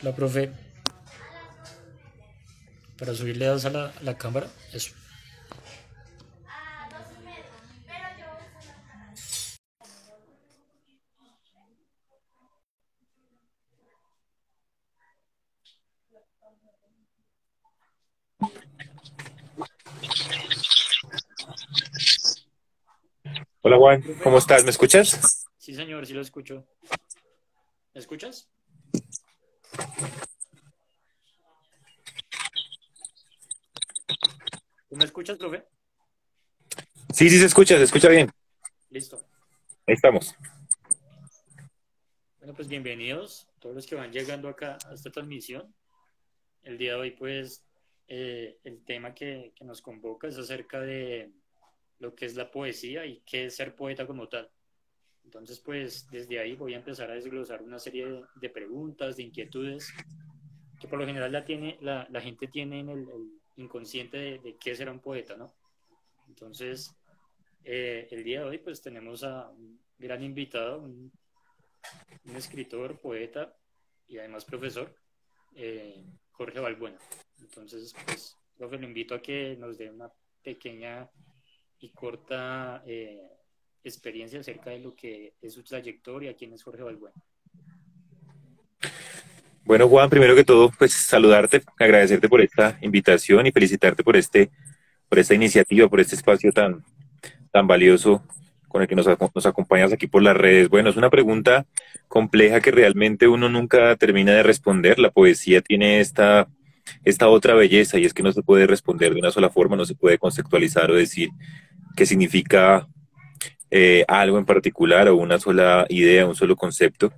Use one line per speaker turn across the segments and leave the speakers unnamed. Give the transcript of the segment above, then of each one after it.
La profe, para subirle dos a la cámara, eso.
Hola Juan,
Profe,
¿cómo estás? ¿Me escuchas?
sí señor, sí lo escucho. ¿Me escuchas? ¿Tú me escuchas, profe?
Sí, sí se escucha bien.
Listo.
Ahí estamos.
Bueno, pues bienvenidos todos los que van llegando acá a esta transmisión. El día de hoy, pues, el tema que nos convoca es acerca de lo que es la poesía y qué es ser poeta como tal. Entonces, pues, desde ahí voy a empezar a desglosar una serie de preguntas, de inquietudes, que por lo general la gente tiene en el inconsciente de qué será un poeta, ¿no? Entonces, el día de hoy, pues, tenemos a un gran invitado, un escritor, poeta y además profesor, Jorge Balbuena. Entonces, pues, profe, lo invito a que nos dé una pequeña y corta experiencia acerca de lo que es su trayectoria, quién es Jorge Balbuena.
Bueno Juan, primero que todo, pues saludarte, agradecerte por esta invitación y felicitarte por esta iniciativa, por este espacio tan valioso con el que nos acompañas aquí por las redes. Bueno, es una pregunta compleja que realmente uno nunca termina de responder. La poesía tiene esta otra belleza y es que no se puede responder de una sola forma, no se puede conceptualizar o decir qué significa algo en particular o una sola idea, un solo concepto.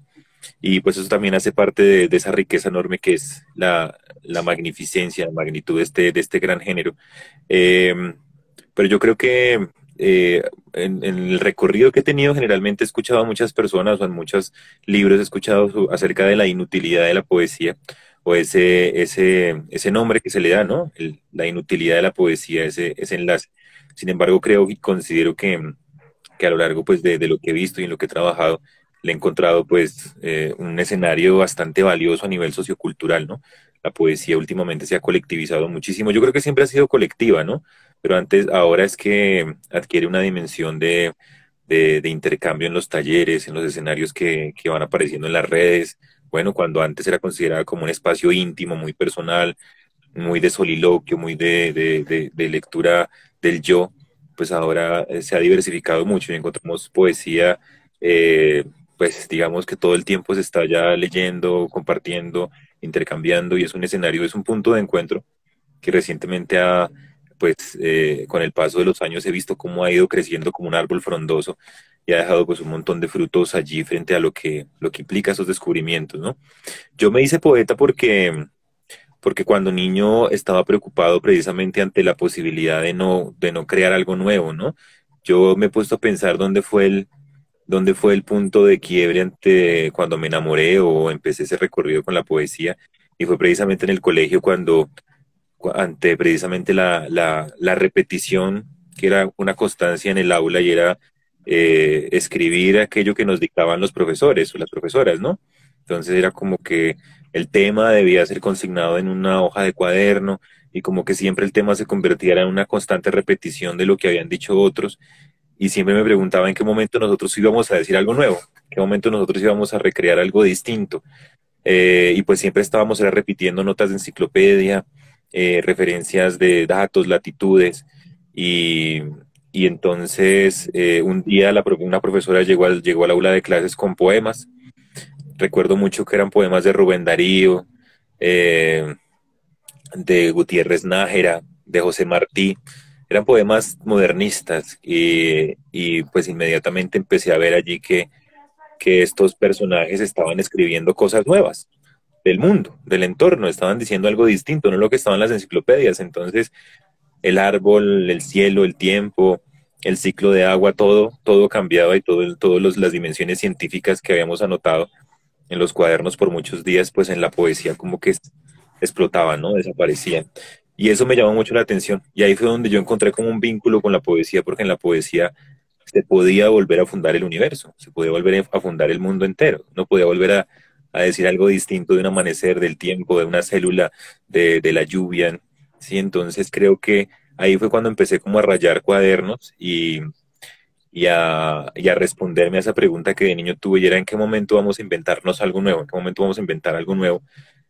Y pues eso también hace parte de esa riqueza enorme que es la magnificencia, la magnitud de este gran género. Eh, pero yo creo que en el recorrido que he tenido, generalmente he escuchado a muchas personas o en muchos libros he escuchado acerca de la inutilidad de la poesía o ese nombre que se le da, ¿no? La inutilidad de la poesía, ese enlace. Sin embargo, creo y considero que a lo largo pues de lo que he visto y en lo que he trabajado, le he encontrado pues un escenario bastante valioso a nivel sociocultural, ¿no? La poesía últimamente se ha colectivizado muchísimo. Yo creo que siempre ha sido colectiva, ¿no? Pero antes, ahora es que adquiere una dimensión de intercambio en los talleres, en los escenarios que van apareciendo en las redes. Bueno, cuando antes era considerada como un espacio íntimo, muy personal, muy de soliloquio, muy de lectura del yo, pues ahora se ha diversificado mucho y encontramos poesía, eh, pues digamos que todo el tiempo se está ya leyendo, compartiendo, intercambiando y es un escenario, es un punto de encuentro que recientemente pues con el paso de los años he visto cómo ha ido creciendo como un árbol frondoso y ha dejado pues un montón de frutos allí frente a lo que implica esos descubrimientos, ¿no? Yo me hice poeta porque cuando niño estaba preocupado precisamente ante la posibilidad de no crear algo nuevo, ¿no? Yo me he puesto a pensar dónde fue el punto de quiebre ante cuando me enamoré o empecé ese recorrido con la poesía, y fue precisamente en el colegio cuando, ante precisamente la repetición, que era una constancia en el aula y era escribir aquello que nos dictaban los profesores o las profesoras, ¿no? Entonces era como que el tema debía ser consignado en una hoja de cuaderno y como que siempre el tema se convertía en una constante repetición de lo que habían dicho otros y siempre me preguntaba en qué momento nosotros íbamos a decir algo nuevo, en qué momento nosotros íbamos a recrear algo distinto. Y pues siempre estábamos era repitiendo notas de enciclopedia, referencias de datos, latitudes y, y entonces un día una profesora llegó al aula de clases con poemas. Recuerdo mucho que eran poemas de Rubén Darío, eh, de Gutiérrez Nájera, de José Martí. Eran poemas modernistas y pues inmediatamente empecé a ver allí que estos personajes estaban escribiendo cosas nuevas del mundo, del entorno, estaban diciendo algo distinto, no lo que estaban en las enciclopedias. Entonces, el árbol, el cielo, el tiempo, el ciclo de agua, todo cambiaba y todas las dimensiones científicas que habíamos anotado en los cuadernos por muchos días, pues en la poesía como que explotaban, ¿no? Desaparecían. Y eso me llamó mucho la atención. Y ahí fue donde yo encontré como un vínculo con la poesía, porque en la poesía se podía volver a fundar el universo, se podía volver a fundar el mundo entero, no podía volver a decir algo distinto de un amanecer, del tiempo, de una célula, de la lluvia, ¿sí? Entonces creo que ahí fue cuando empecé como a rayar cuadernos y a responderme a esa pregunta que de niño tuve y era en qué momento vamos a inventarnos algo nuevo, en qué momento vamos a inventar algo nuevo.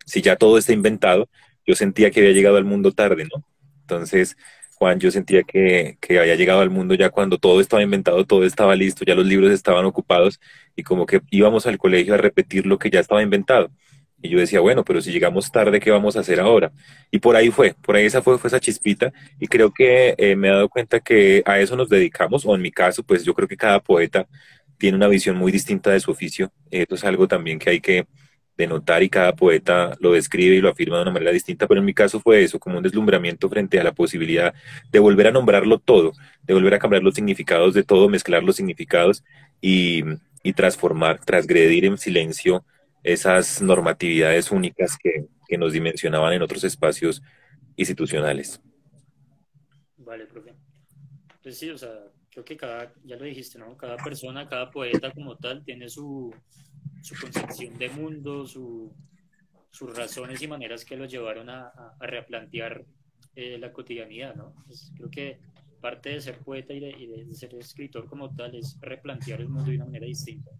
Si ya todo está inventado, yo sentía que había llegado al mundo tarde, ¿no? Entonces, Juan, yo sentía que había llegado al mundo ya cuando todo estaba inventado, todo estaba listo, ya los libros estaban ocupados y como que íbamos al colegio a repetir lo que ya estaba inventado. Y yo decía, bueno, pero si llegamos tarde, ¿qué vamos a hacer ahora? Y por ahí fue, por ahí fue esa chispita y creo que me he dado cuenta que a eso nos dedicamos, o en mi caso, pues yo creo que cada poeta tiene una visión muy distinta de su oficio. Eso es algo también que hay que denotar y cada poeta lo describe y lo afirma de una manera distinta, pero en mi caso fue eso, como un deslumbramiento frente a la posibilidad de volver a nombrarlo todo, de volver a cambiar los significados de todo, mezclar los significados y, y transformar, transgredir en silencio esas normatividades únicas que nos dimensionaban en otros espacios institucionales.
Vale, profe. Pues sí, o sea, creo que ya lo dijiste, ¿no? Cada persona, cada poeta como tal tiene su concepción de mundo, sus razones y maneras que lo llevaron a replantear la cotidianidad, ¿no? Pues creo que parte de ser poeta y de ser escritor como tal es replantear el mundo de una manera distinta.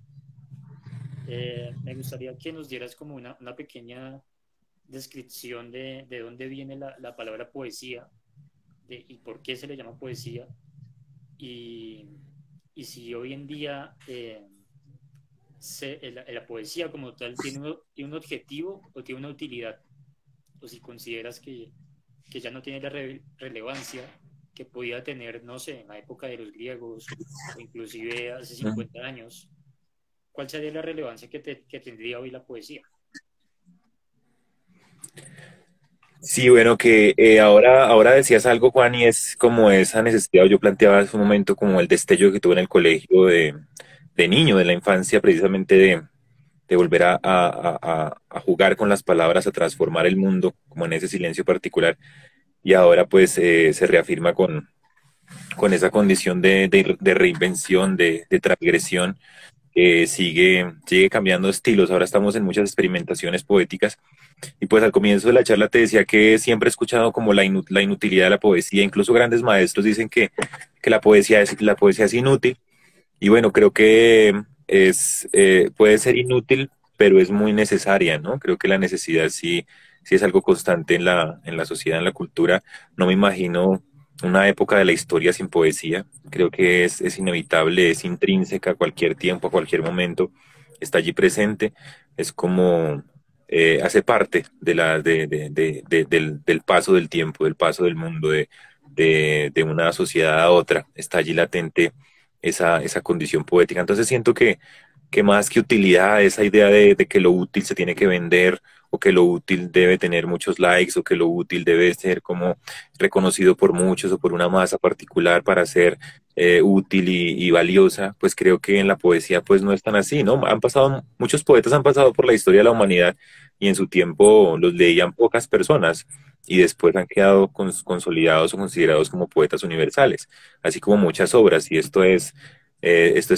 Me gustaría que nos dieras como una pequeña descripción de dónde viene la palabra poesía y por qué se le llama poesía y, y si hoy en día la poesía como tal tiene un objetivo o tiene una utilidad, o si consideras que ya no tiene la relevancia que podía tener, no sé, en la época de los griegos o inclusive hace 50 años. ¿Cuál sería la relevancia que tendría hoy la poesía?
Sí, bueno, que ahora decías algo, Juan, y es como esa necesidad, yo planteaba hace un momento como el destello que tuve en el colegio de niño, de la infancia, precisamente de volver a jugar con las palabras, a transformar el mundo, como en ese silencio particular, y ahora pues se reafirma con esa condición de reinvención, de transgresión, que sigue cambiando estilos, ahora estamos en muchas experimentaciones poéticas y pues al comienzo de la charla te decía que siempre he escuchado como la inutilidad de la poesía, incluso grandes maestros dicen que la poesía es inútil y bueno, creo que puede ser inútil, pero es muy necesaria, ¿no? Creo que la necesidad sí es algo constante en la sociedad, en la cultura. No me imagino una época de la historia sin poesía. Creo que es inevitable, es intrínseca a cualquier tiempo, a cualquier momento. Está allí presente. Es como hace parte del paso del tiempo, del paso del mundo, de una sociedad a otra. Está allí latente esa condición poética. Entonces siento que más que utilidad, esa idea de que lo útil se tiene que vender o que lo útil debe tener muchos likes o que lo útil debe ser como reconocido por muchos o por una masa particular para ser útil y valiosa, pues creo que en la poesía pues no es tan así, ¿no? Muchos poetas han pasado por la historia de la humanidad y en su tiempo los leían pocas personas y después han quedado consolidados o considerados como poetas universales, así como muchas obras, y esto es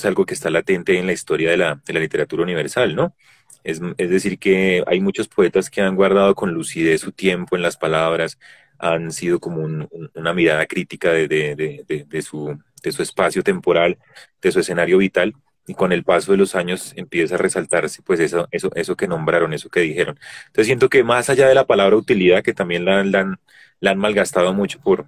algo que está latente en la historia de la literatura universal, ¿no? Es decir, que hay muchos poetas que han guardado con lucidez su tiempo en las palabras, han sido como una mirada crítica de su espacio temporal, de su escenario vital, y con el paso de los años empieza a resaltarse pues eso que nombraron, eso que dijeron. Entonces siento que más allá de la palabra utilidad, que también la han malgastado mucho por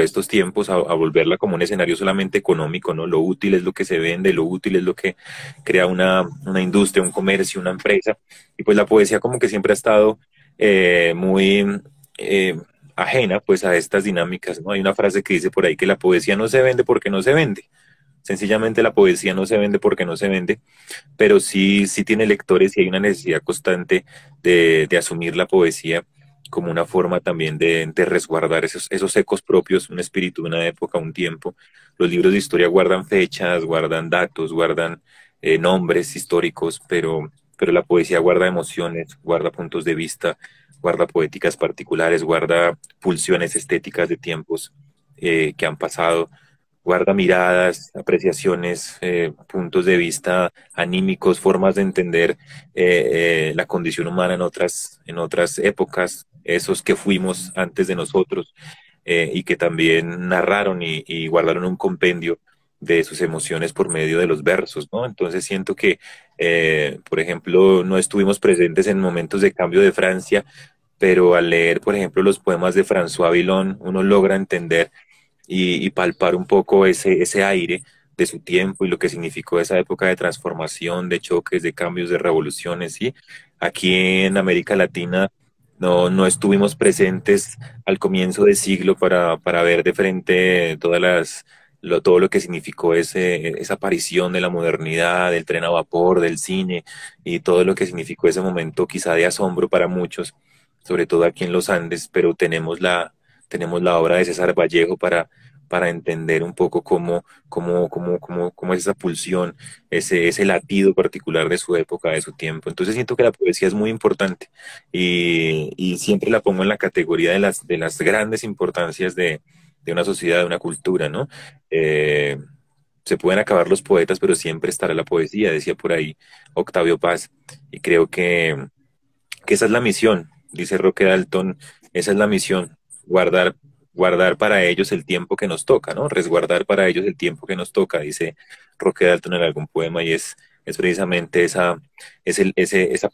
estos tiempos a volverla como un escenario solamente económico, ¿no? Lo útil es lo que se vende, lo útil es lo que crea una industria, un comercio, una empresa. Y pues la poesía como que siempre ha estado muy ajena pues a estas dinámicas, ¿no? Hay una frase que dice por ahí que la poesía no se vende porque no se vende. Sencillamente la poesía no se vende porque no se vende, pero sí tiene lectores y hay una necesidad constante de asumir la poesía como una forma también de resguardar esos ecos propios, un espíritu de una época, un tiempo. Los libros de historia guardan fechas, guardan datos, guardan nombres históricos, pero la poesía guarda emociones, guarda puntos de vista, guarda poéticas particulares, guarda pulsiones estéticas de tiempos que han pasado. guarda miradas, apreciaciones, puntos de vista anímicos, formas de entender la condición humana en otras épocas, esos que fuimos antes de nosotros y que también narraron y guardaron un compendio de sus emociones por medio de los versos, ¿no? Entonces siento que, por ejemplo, no estuvimos presentes en momentos de cambio de Francia, pero al leer, por ejemplo, los poemas de François Villon, uno logra entender y palpar un poco ese aire de su tiempo y lo que significó esa época de transformación, de choques, de cambios, de revoluciones, ¿sí? Aquí en América Latina no estuvimos presentes al comienzo del siglo para ver de frente todo lo que significó esa aparición de la modernidad, del tren a vapor, del cine y todo lo que significó ese momento quizá de asombro para muchos, sobre todo aquí en los Andes, pero tenemos la obra de César Vallejo para entender un poco cómo es esa pulsión, ese latido particular de su época, de su tiempo. Entonces siento que la poesía es muy importante y siempre la pongo en la categoría de las grandes importancias de una sociedad, de una cultura, ¿no? Eh, Se pueden acabar los poetas, pero siempre estará la poesía, decía por ahí Octavio Paz, y creo que esa es la misión, dice Roque Dalton, esa es la misión, guardar, guardar para ellos el tiempo que nos toca, ¿no? Resguardar para ellos el tiempo que nos toca, dice Roque Dalton en algún poema, y es precisamente esa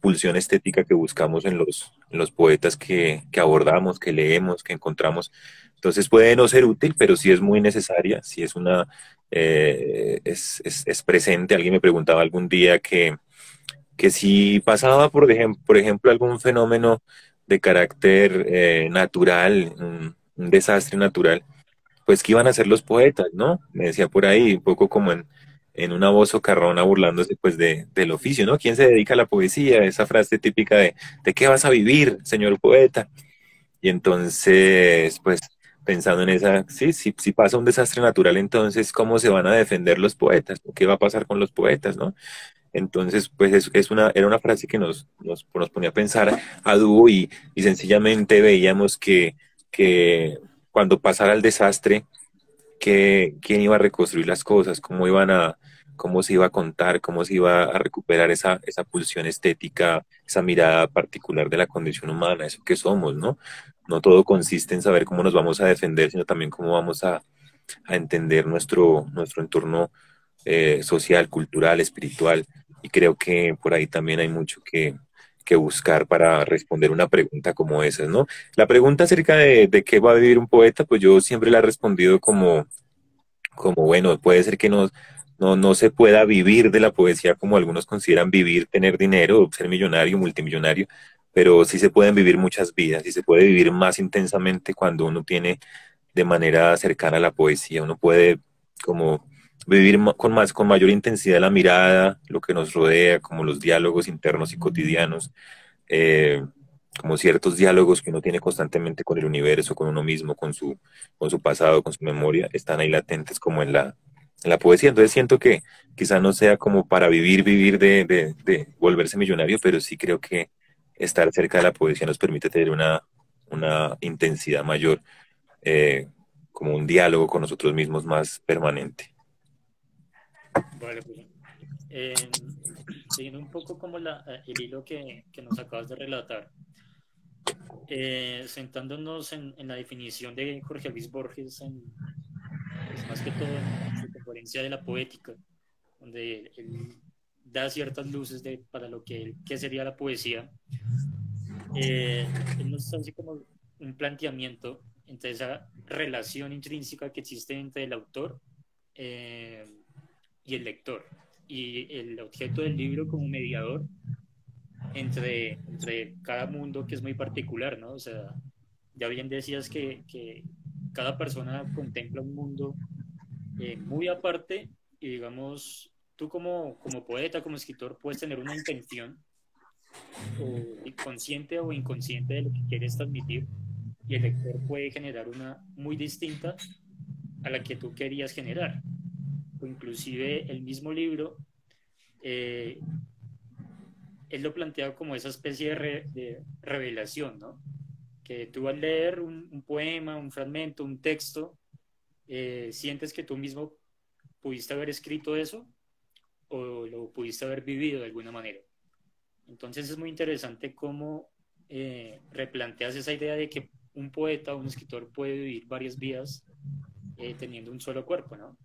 pulsión estética que buscamos en los poetas que abordamos, que leemos, que encontramos. Entonces puede no ser útil, pero sí es muy necesaria, sí es es presente. Alguien me preguntaba algún día que si pasaba, por ejemplo, algún fenómeno de carácter natural, un desastre natural, pues qué iban a hacer los poetas, ¿no? Me decía por ahí, un poco como en una voz socarrona burlándose pues del oficio, ¿no? ¿Quién se dedica a la poesía? Esa frase típica ¿de qué vas a vivir, señor poeta? Y entonces, pues pensando en esa, sí, si pasa un desastre natural, entonces, ¿cómo se van a defender los poetas? ¿O qué va a pasar con los poetas, no? Entonces, pues era una frase que nos ponía a pensar a dúo y sencillamente veíamos que cuando pasara el desastre, quién iba a reconstruir las cosas, cómo se iba a contar, cómo se iba a recuperar esa pulsión estética, esa mirada particular de la condición humana, eso que somos, ¿no? No todo consiste en saber cómo nos vamos a defender, sino también cómo vamos a entender nuestro entorno social, cultural, espiritual. Y creo que por ahí también hay mucho que buscar para responder una pregunta como esa, ¿no? La pregunta acerca de qué va a vivir un poeta, pues yo siempre la he respondido como bueno, puede ser que no se pueda vivir de la poesía como algunos consideran vivir, tener dinero, ser millonario, multimillonario, pero sí se pueden vivir muchas vidas y se puede vivir más intensamente cuando uno tiene de manera cercana a la poesía. Uno puede como vivir con mayor intensidad la mirada, lo que nos rodea, como los diálogos internos y cotidianos, eh, como ciertos diálogos que uno tiene constantemente con el universo, con uno mismo, con su pasado, con su memoria, están ahí latentes como en la poesía. Entonces siento que quizá no sea como para vivir de volverse millonario, pero sí creo que estar cerca de la poesía nos permite tener una intensidad mayor, eh, como un diálogo con nosotros mismos más permanente.
Vale, pues, siguiendo un poco como el hilo que nos acabas de relatar, sentándonos en la definición de Jorge Luis Borges, pues más que todo en su conferencia de la poética, donde él da ciertas luces para lo que sería la poesía, él nos hace como un planteamiento entre esa relación intrínseca que existe entre el autor eh, y el lector, y el objeto del libro como mediador entre cada mundo que es muy particular, ¿no? O sea, ya bien decías que cada persona contempla un mundo muy aparte y digamos, tú como poeta, como escritor, puedes tener una intención consciente o inconsciente de lo que quieres transmitir y el lector puede generar una muy distinta a la que tú querías generar. O inclusive el mismo libro, eh, él lo plantea como esa especie de revelación, ¿no? Que tú al leer un poema, un fragmento, un texto, ¿sientes que tú mismo pudiste haber escrito eso o lo pudiste haber vivido de alguna manera? Entonces es muy interesante cómo replanteas esa idea de que un poeta o un escritor puede vivir varias vidas teniendo un solo cuerpo, ¿no?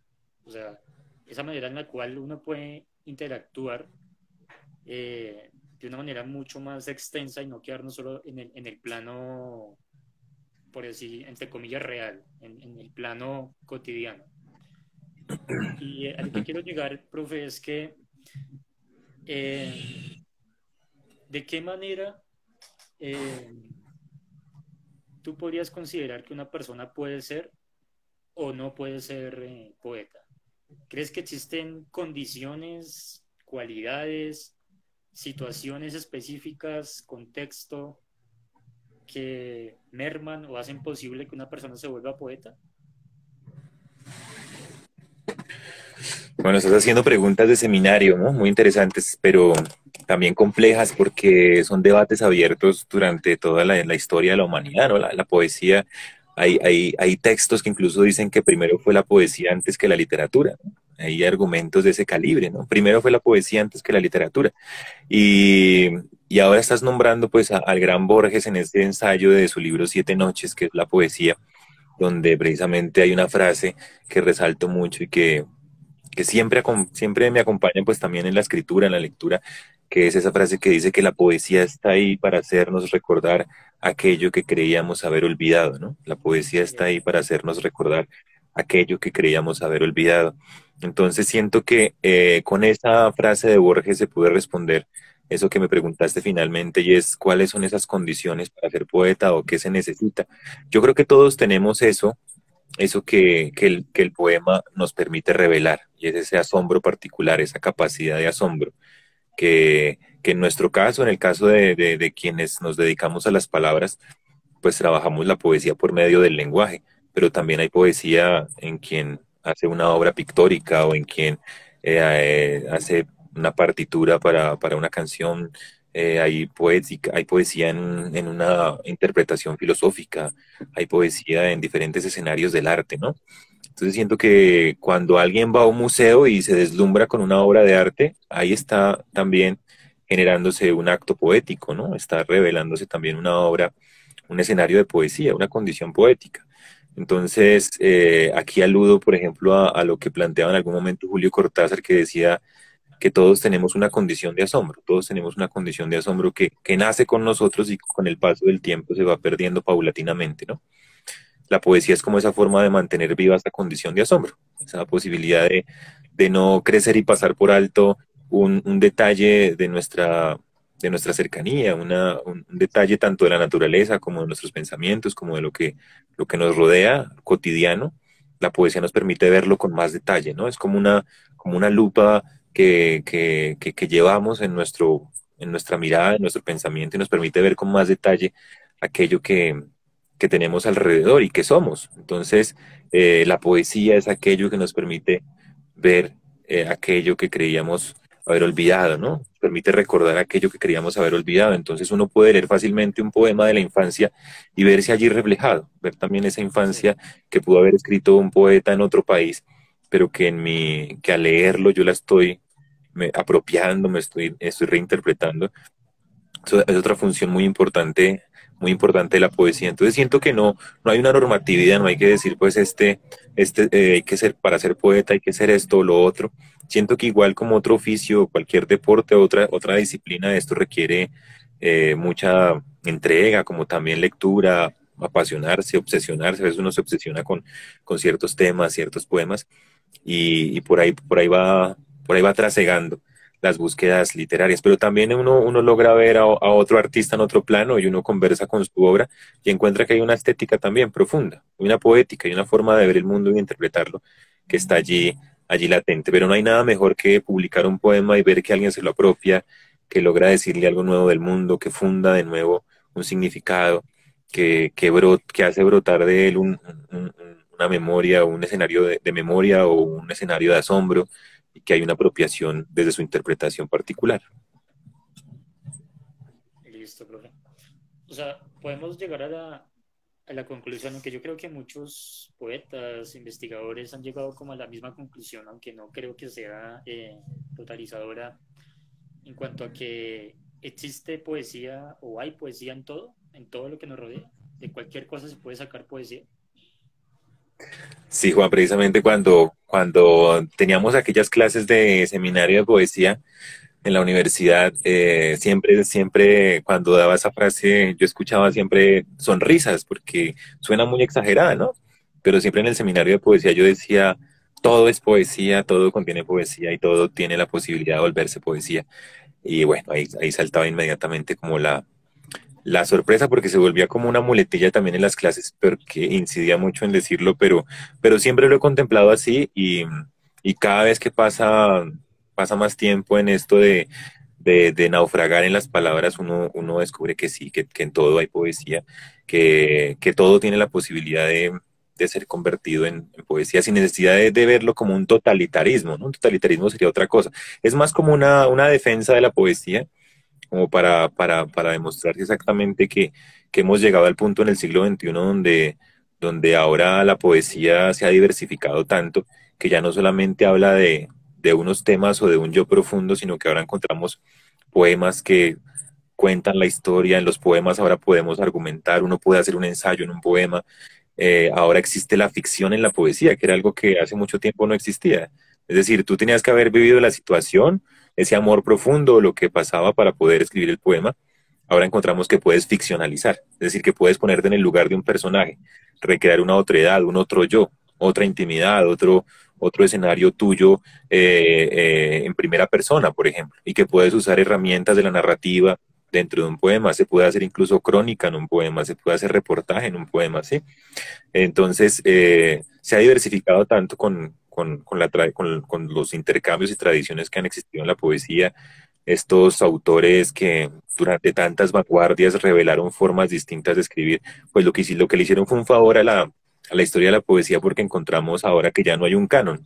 O sea, esa manera en la cual uno puede interactuar de una manera mucho más extensa y no quedarnos solo en el plano, por decir, entre comillas, real, en el plano cotidiano. Y a lo que quiero llegar, profe, es que eh, ¿de qué manera eh, tú podrías considerar que una persona puede ser o no puede ser poeta? ¿Crees que existen condiciones, cualidades, situaciones específicas, contexto que merman o hacen posible que una persona se vuelva poeta?
Bueno, estás haciendo preguntas de seminario, ¿no? Muy interesantes, pero también complejas porque son debates abiertos durante toda la historia de la humanidad, ¿no? La poesía, hay textos que incluso dicen que primero fue la poesía antes que la literatura, ¿no? Hay argumentos de ese calibre, ¿no? Primero fue la poesía antes que la literatura. Y, y ahora estás nombrando pues al gran Borges en este ensayo de su libro Siete Noches, que es la poesía, donde precisamente hay una frase que resalto mucho y que siempre, siempre me acompaña pues también en la escritura, en la lectura, que es esa frase que dice que la poesía está ahí para hacernos recordar aquello que creíamos haber olvidado, ¿no? La poesía está ahí para hacernos recordar aquello que creíamos haber olvidado. Entonces siento que con esa frase de Borges se puede responder eso que me preguntaste finalmente y es cuáles son esas condiciones para ser poeta o qué se necesita. Yo creo que todos tenemos eso que el poema nos permite revelar, y es ese asombro particular, esa capacidad de asombro, que en nuestro caso, en el caso de quienes nos dedicamos a las palabras, pues trabajamos la poesía por medio del lenguaje, pero también hay poesía en quien hace una obra pictórica o en quien hace una partitura para una canción. Hay poesía en una interpretación filosófica, hay poesía en diferentes escenarios del arte, ¿no? Entonces siento que cuando alguien va a un museo y se deslumbra con una obra de arte, ahí está también generándose un acto poético, ¿no? Está revelándose también una obra, un escenario de poesía, una condición poética. Entonces, aquí aludo, por ejemplo, a lo que planteaba en algún momento Julio Cortázar, que decía que todos tenemos una condición de asombro, todos tenemos una condición de asombro que nace con nosotros y con el paso del tiempo se va perdiendo paulatinamente, ¿no? La poesía es como esa forma de mantener viva esa condición de asombro, esa posibilidad de no crecer y pasar por alto un detalle de nuestra cercanía, un detalle tanto de la naturaleza como de nuestros pensamientos, como de lo que nos rodea cotidiano. La poesía nos permite verlo con más detalle, ¿no? Es como una lupa que llevamos en nuestra mirada, en nuestro pensamiento y nos permite ver con más detalle aquello que tenemos alrededor y que somos. Entonces, la poesía es aquello que nos permite ver aquello que creíamos haber olvidado, ¿no? Nos permite recordar aquello que creíamos haber olvidado. Entonces uno puede leer fácilmente un poema de la infancia y verse allí reflejado, ver también esa
Sí,
infancia que pudo haber escrito un poeta en otro país, pero que al leerlo yo la estoy apropiando, estoy reinterpretando. Eso es otra función muy importante de la poesía. Entonces siento que no hay una normatividad, no hay que decir, pues, hay que ser, para ser poeta hay que ser esto o lo otro. Siento que igual como otro oficio, cualquier deporte, otra disciplina de esto requiere mucha entrega, como también lectura, apasionarse, obsesionarse. A veces uno se obsesiona con ciertos temas, ciertos poemas, y por ahí va trasegando las búsquedas literarias, pero también uno logra ver a otro artista en otro plano y uno conversa con su obra y encuentra que hay una estética también profunda, una poética y una forma de ver el mundo y interpretarlo que está allí latente, pero no hay nada mejor que publicar un poema y ver que alguien se lo apropia, que logra decirle algo nuevo del mundo, que funda de nuevo un significado, que hace brotar de él una memoria, un escenario de memoria o un escenario de asombro y que hay una apropiación desde su interpretación particular.
listo, profe. O sea, podemos llegar a a la conclusión, aunque yo creo que muchos poetas, investigadores han llegado como a la misma conclusión, aunque no creo que sea totalizadora, en cuanto a que existe poesía o hay poesía en todo lo que nos rodea. De cualquier cosa se puede sacar poesía.
Sí, Juan, precisamente cuando teníamos aquellas clases de seminario de poesía en la universidad, siempre cuando daba esa frase, yo escuchaba siempre sonrisas, porque suena muy exagerada, ¿no? Pero siempre en el seminario de poesía yo decía, todo es poesía, todo contiene poesía y todo tiene la posibilidad de volverse poesía. Y bueno, ahí saltaba inmediatamente como la sorpresa porque se volvía como una muletilla también en las clases porque incidía mucho en decirlo, pero siempre lo he contemplado así y cada vez que pasa más tiempo en esto de naufragar en las palabras, uno descubre que sí, que en todo hay poesía, que todo tiene la posibilidad de ser convertido en poesía sin necesidad de verlo como un totalitarismo, ¿no? Un totalitarismo sería otra cosa. Es más como una defensa de la poesía como para demostrar exactamente que hemos llegado al punto en el siglo XXI donde ahora la poesía se ha diversificado tanto que ya no solamente habla de unos temas o de un yo profundo, sino que ahora encontramos poemas que cuentan la historia. En los poemas ahora podemos argumentar, uno puede hacer un ensayo en un poema. Ahora existe la ficción en la poesía, que era algo que hace mucho tiempo no existía. Es decir, tú tenías que haber vivido la situación, ese amor profundo, lo que pasaba para poder escribir el poema. Ahora encontramos que puedes ficcionalizar, es decir, que puedes ponerte en el lugar de un personaje, recrear una otra edad, un otro yo, otra intimidad, otro escenario tuyo en primera persona, por ejemplo, y que puedes usar herramientas de la narrativa dentro de un poema. Se puede hacer incluso crónica en un poema, se puede hacer reportaje en un poema, ¿sí? Entonces, se ha diversificado tanto con los intercambios y tradiciones que han existido en la poesía, estos autores que durante tantas vanguardias revelaron formas distintas de escribir, pues lo que le hicieron fue un favor a la historia de la poesía porque encontramos ahora que ya no hay un canon.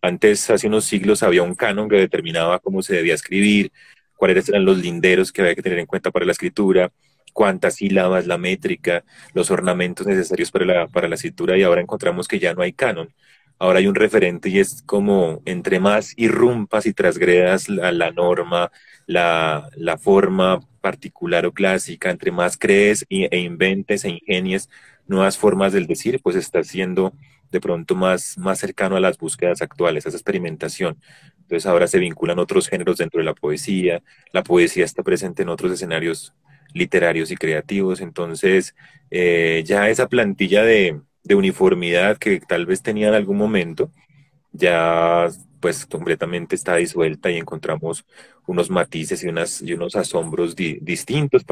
Antes, hace unos siglos, había un canon que determinaba cómo se debía escribir, cuáles eran los linderos que había que tener en cuenta para la escritura, cuántas sílabas, la métrica, los ornamentos necesarios para la escritura, y ahora encontramos que ya no hay canon. Ahora hay un referente y es como entre más irrumpas y transgredas la norma, la forma particular o clásica, entre más crees e inventes e ingenies nuevas formas del decir, pues estás siendo de pronto más cercano a las búsquedas actuales, a esa experimentación. Entonces ahora se vinculan otros géneros dentro de la poesía está presente en otros escenarios literarios y creativos, entonces ya esa plantilla de uniformidad que tal vez tenía en algún momento, ya pues completamente está disuelta y encontramos unos matices y unos asombros distintos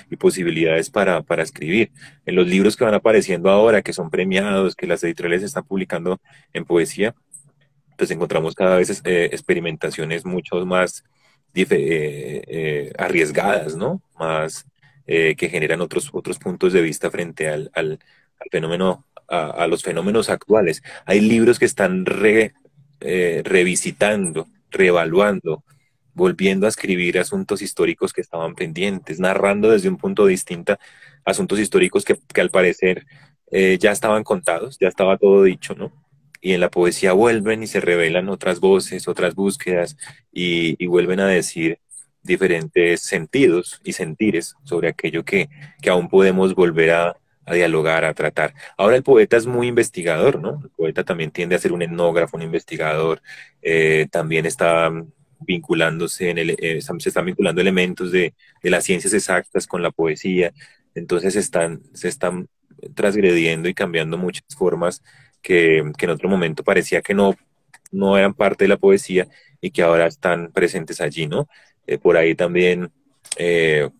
y posibilidades para escribir. En los libros que van apareciendo ahora, que son premiados, que las editoriales están publicando en poesía, pues encontramos cada vez experimentaciones mucho más arriesgadas, ¿no? Más que generan otros puntos de vista frente al fenómeno, a los fenómenos actuales. Hay libros que están revisitando, reevaluando, volviendo a escribir asuntos históricos que estaban pendientes, narrando desde un punto distinto asuntos históricos que al parecer ya estaban contados, ya estaba todo dicho, ¿no? Y en la poesía vuelven y se revelan otras voces, otras búsquedas y vuelven a decir diferentes sentidos y sentires sobre aquello que aún podemos volver a dialogar, a tratar. Ahora el poeta es muy investigador, ¿no? El poeta también tiende a ser un etnógrafo, un investigador, también está vinculándose se están vinculando elementos de las ciencias exactas con la poesía, entonces se están transgrediendo y cambiando muchas formas que en otro momento parecía que no eran parte de la poesía y que ahora están presentes allí, ¿no? Por ahí también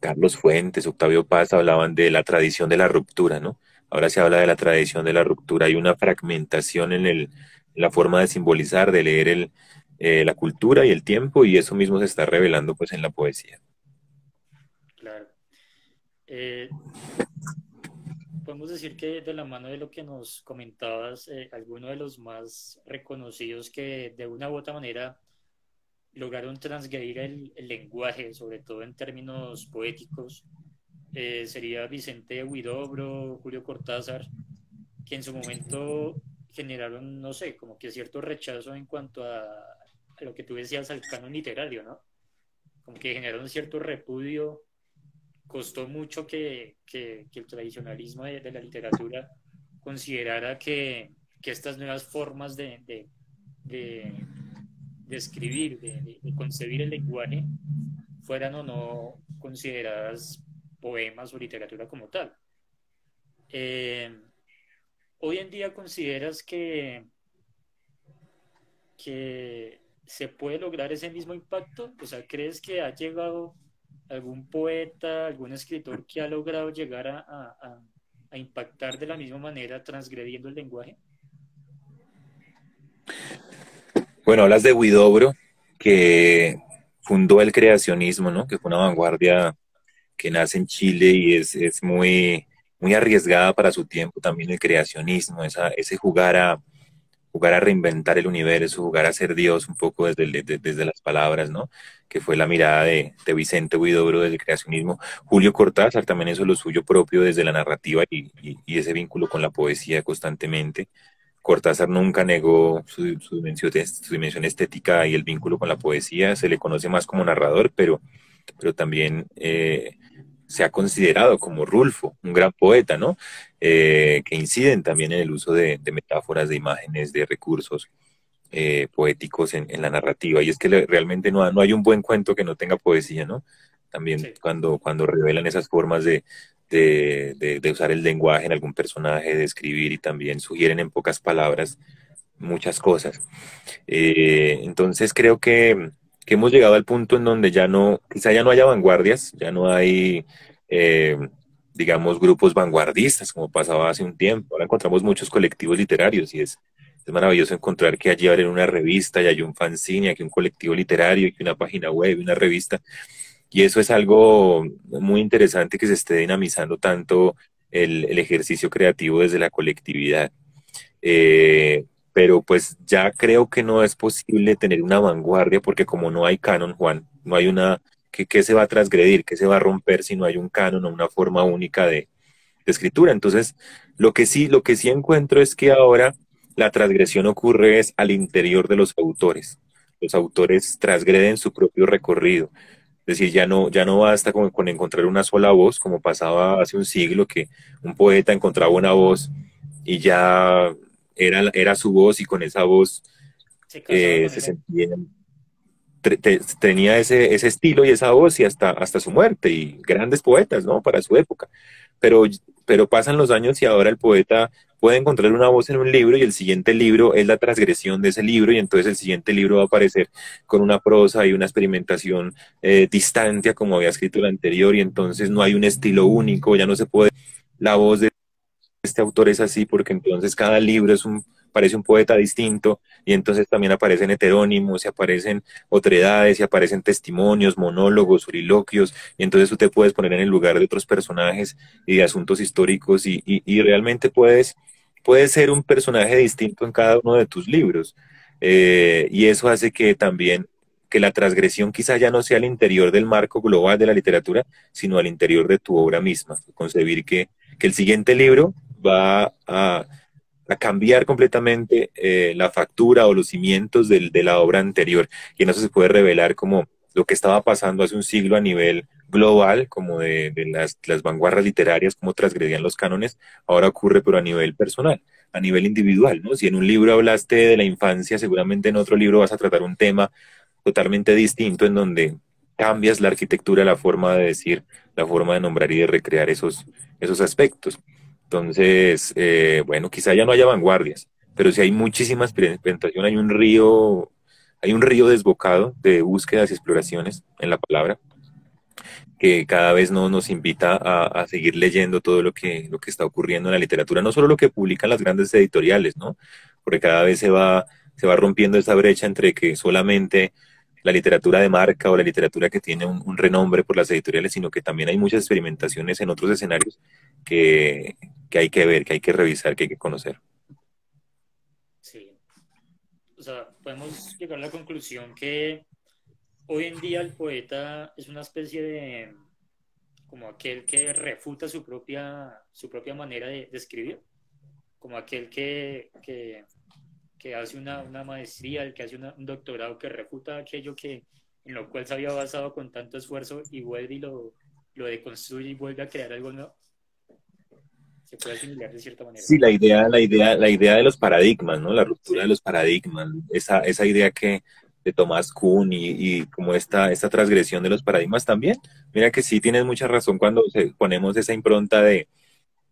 Carlos Fuentes, Octavio Paz hablaban de la tradición de la ruptura, ¿no? Ahora se habla de la tradición de la ruptura. Hay una fragmentación en la forma de simbolizar, de leer la cultura y el tiempo, y eso mismo se está revelando pues en la poesía.
Claro. Eh, Podemos decir que de la mano de lo que nos comentabas, algunos de los más reconocidos que de una u otra manera lograron transgredir el lenguaje, sobre todo en términos poéticos, sería Vicente Huidobro, Julio Cortázar, que en su momento generaron, no sé, como que cierto rechazo en cuanto a lo que tú decías al canon literario, ¿no? Como que generaron cierto repudio. Costó mucho que el tradicionalismo de la literatura considerara que estas nuevas formas de, de escribir, de concebir el lenguaje, fueran o no consideradas poemas o literatura como tal. Eh, Hoy en día consideras que se puede lograr ese mismo impacto, o sea, ¿crees que ha llegado algún poeta, algún escritor que ha logrado llegar a impactar de la misma manera transgrediendo el lenguaje?
Bueno, hablas de Huidobro, que fundó el creacionismo, ¿no? Que fue una vanguardia que nace en Chile y es muy, muy arriesgada para su tiempo también el creacionismo, ese jugar a reinventar el universo, jugar a ser Dios un poco desde las palabras, ¿no? Que fue la mirada de Vicente Huidobro del creacionismo. Julio Cortázar también hizo lo suyo propio desde la narrativa y ese vínculo con la poesía constantemente. Cortázar nunca negó su dimensión estética y el vínculo con la poesía. Se le conoce más como narrador, pero también se ha considerado como Rulfo, un gran poeta, ¿no? Que inciden también en el uso de metáforas, de imágenes, de recursos poéticos en la narrativa. Y es que realmente no hay un buen cuento que no tenga poesía, ¿no? También
Sí.
cuando revelan esas formas de usar el lenguaje en algún personaje, de escribir y también sugieren en pocas palabras muchas cosas. Entonces creo que hemos llegado al punto en donde quizá ya no haya vanguardias, ya no hay, eh, digamos, grupos vanguardistas como pasaba hace un tiempo. Ahora encontramos muchos colectivos literarios y es maravilloso encontrar que allí abren una revista y hay un fanzine, aquí un colectivo literario, y una página web, y una revista. Y eso es algo muy interesante que se esté dinamizando tanto el ejercicio creativo desde la colectividad. Pero pues ya creo que no es posible tener una vanguardia porque como no hay canon, Juan, no hay ¿qué se va a transgredir? ¿Qué se va a romper si no hay un canon o una forma única de escritura? Entonces, lo que sí encuentro es que ahora la transgresión ocurre es al interior de los autores. Los autores transgreden su propio recorrido. Es decir, ya no basta con encontrar una sola voz, como pasaba hace un siglo, que un poeta encontraba una voz y ya era su voz y con esa voz
Se casaba con
se
esa.
sentía, tenía ese estilo y esa voz y hasta su muerte y grandes poetas, ¿no? Para su época. Pero, pero pasan los años y ahora el poeta puede encontrar una voz en un libro y el siguiente libro es la transgresión de ese libro y entonces el siguiente libro va a aparecer con una prosa y una experimentación distante a como había escrito el anterior y entonces no hay un estilo único, ya no se puede, la voz de este autor es así porque entonces cada libro parece un poeta distinto y entonces también aparecen heterónimos y aparecen otredades y aparecen testimonios, monólogos, soliloquios y entonces tú te puedes poner en el lugar de otros personajes y de asuntos históricos y realmente puedes ser un personaje distinto en cada uno de tus libros. Y eso hace que también que la transgresión quizá ya no sea al interior del marco global de la literatura, sino al interior de tu obra misma. Concebir que el siguiente libro va a cambiar completamente la factura o los cimientos de la obra anterior. Y en eso se puede revelar como lo que estaba pasando hace un siglo a nivel global, como de las vanguardias literarias, cómo transgredían los cánones, ahora ocurre pero a nivel personal, a nivel individual, ¿no? Si en un libro hablaste de la infancia, seguramente en otro libro vas a tratar un tema totalmente distinto en donde cambias la arquitectura, la forma de decir, la forma de nombrar y de recrear esos aspectos. Entonces, bueno, quizá ya no haya vanguardias, pero sí hay muchísima experimentación, hay un río desbocado de búsquedas y exploraciones en la palabra que cada vez no nos invita a seguir leyendo todo lo que está ocurriendo en la literatura, no solo lo que publican las grandes editoriales, ¿no? Porque cada vez se va rompiendo esa brecha entre que solamente la literatura de marca o la literatura que tiene un renombre por las editoriales, sino que también hay muchas experimentaciones en otros escenarios que, que hay que ver, que hay que revisar, que hay que conocer.
Sí. O sea, podemos llegar a la conclusión que hoy en día el poeta es una especie de, como aquel que refuta su propia manera de escribir, como aquel que hace una maestría, el que hace un doctorado que refuta aquello en lo cual se había basado con tanto esfuerzo y vuelve y lo deconstruye y vuelve a crear algo nuevo. Se puede asimilar de cierta manera.
Sí, la idea de los paradigmas, ¿no? La ruptura de los paradigmas, esa idea que de Thomas Kuhn y como esta transgresión de los paradigmas también. Mira que sí tienes mucha razón cuando ponemos esa impronta de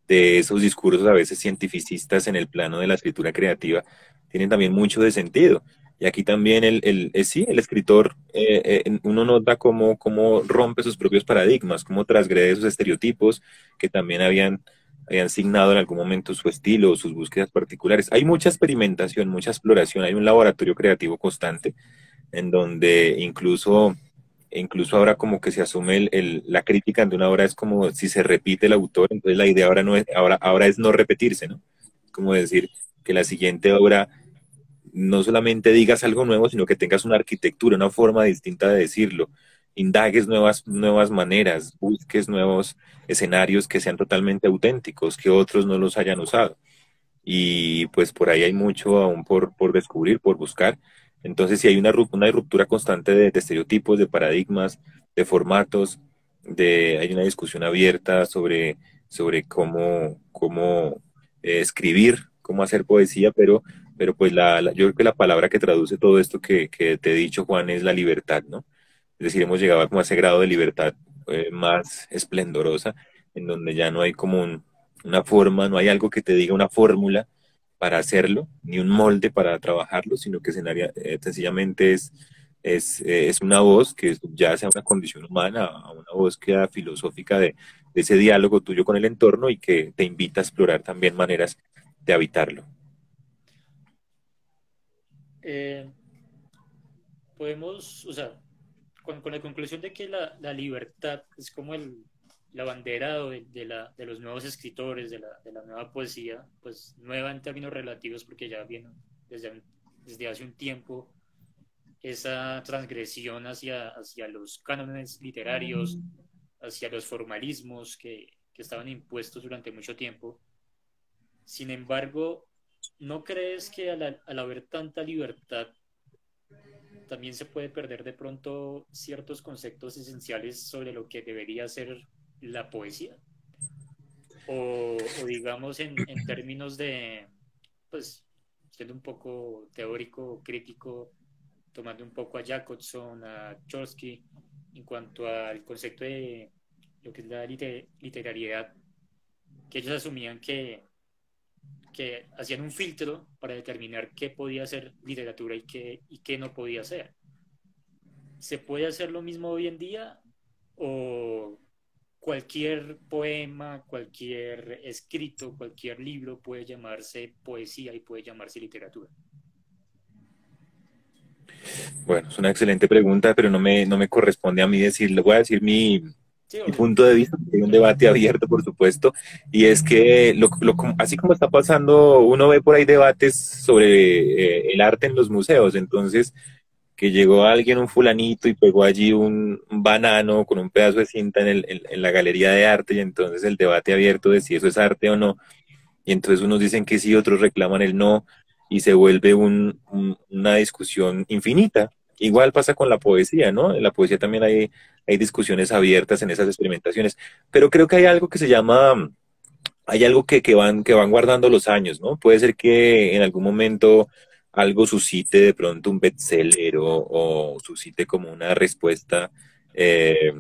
esos discursos a veces cientificistas en el plano de la escritura creativa, tienen también mucho de sentido. Y aquí también sí, el escritor, uno nota cómo rompe sus propios paradigmas, cómo transgrede esos estereotipos que también habían signado en algún momento su estilo o sus búsquedas particulares. Hay mucha experimentación, mucha exploración, hay un laboratorio creativo constante en donde incluso ahora como que se asume la crítica de una obra es como si se repite el autor, entonces la idea ahora no es, ahora es no repetirse, ¿no? Como decir que la siguiente obra no solamente digas algo nuevo, sino que tengas una arquitectura, una forma distinta de decirlo, indagues nuevas maneras, busques nuevos escenarios que sean totalmente auténticos, que otros no los hayan usado. Y pues por ahí hay mucho aún por descubrir, por buscar. Entonces sí hay una ruptura constante de estereotipos, de paradigmas, de formatos, hay una discusión abierta sobre cómo escribir, cómo hacer poesía, pero pues yo creo que la palabra que traduce todo esto que te he dicho, Juan, es la libertad, ¿no? Es decir, hemos llegado como a ese grado de libertad más esplendorosa, en donde ya no hay como una forma, no hay algo que te diga una fórmula para hacerlo, ni un molde para trabajarlo, sino que sencillamente es una voz que subyace a una condición humana, a una búsqueda filosófica de ese diálogo tuyo con el entorno y que te invita a explorar también maneras de habitarlo.
Eh, Podemos, o sea, con la conclusión de que la libertad es como la bandera de los nuevos escritores, de la nueva poesía, pues nueva en términos relativos porque ya viene desde hace un tiempo esa transgresión hacia los cánones literarios, hacia los formalismos que estaban impuestos durante mucho tiempo. Sin embargo, ¿no crees que al haber tanta libertad también se puede perder de pronto ciertos conceptos esenciales sobre lo que debería ser la poesía? O digamos en términos de, pues, siendo un poco teórico, crítico, tomando un poco a Jacobson, a Chomsky, en cuanto al concepto de lo que es la literariedad, que ellos asumían que hacían un filtro para determinar qué podía ser literatura y qué no podía ser. ¿Se puede hacer lo mismo hoy en día o cualquier poema, cualquier escrito, cualquier libro puede llamarse poesía y puede llamarse literatura?
Bueno, es una excelente pregunta, pero no me corresponde a mí decirlo. Voy a decir
Sí,
mi
obvio.
punto de vista, porque hay un debate abierto, por supuesto, y es que así como está pasando, uno ve por ahí debates sobre el arte en los museos, entonces que llegó alguien, un fulanito, y pegó allí un banano con un pedazo de cinta en la galería de arte, y entonces el debate abierto de si eso es arte o no, y entonces unos dicen que sí, otros reclaman el no, y se vuelve una discusión infinita. Igual pasa con la poesía, ¿no? En la poesía también hay discusiones abiertas en esas experimentaciones, pero creo que hay algo que se llama, hay algo que van guardando los años, ¿no? Puede ser que en algún momento algo suscite de pronto un bestseller o suscite como una respuesta, eh,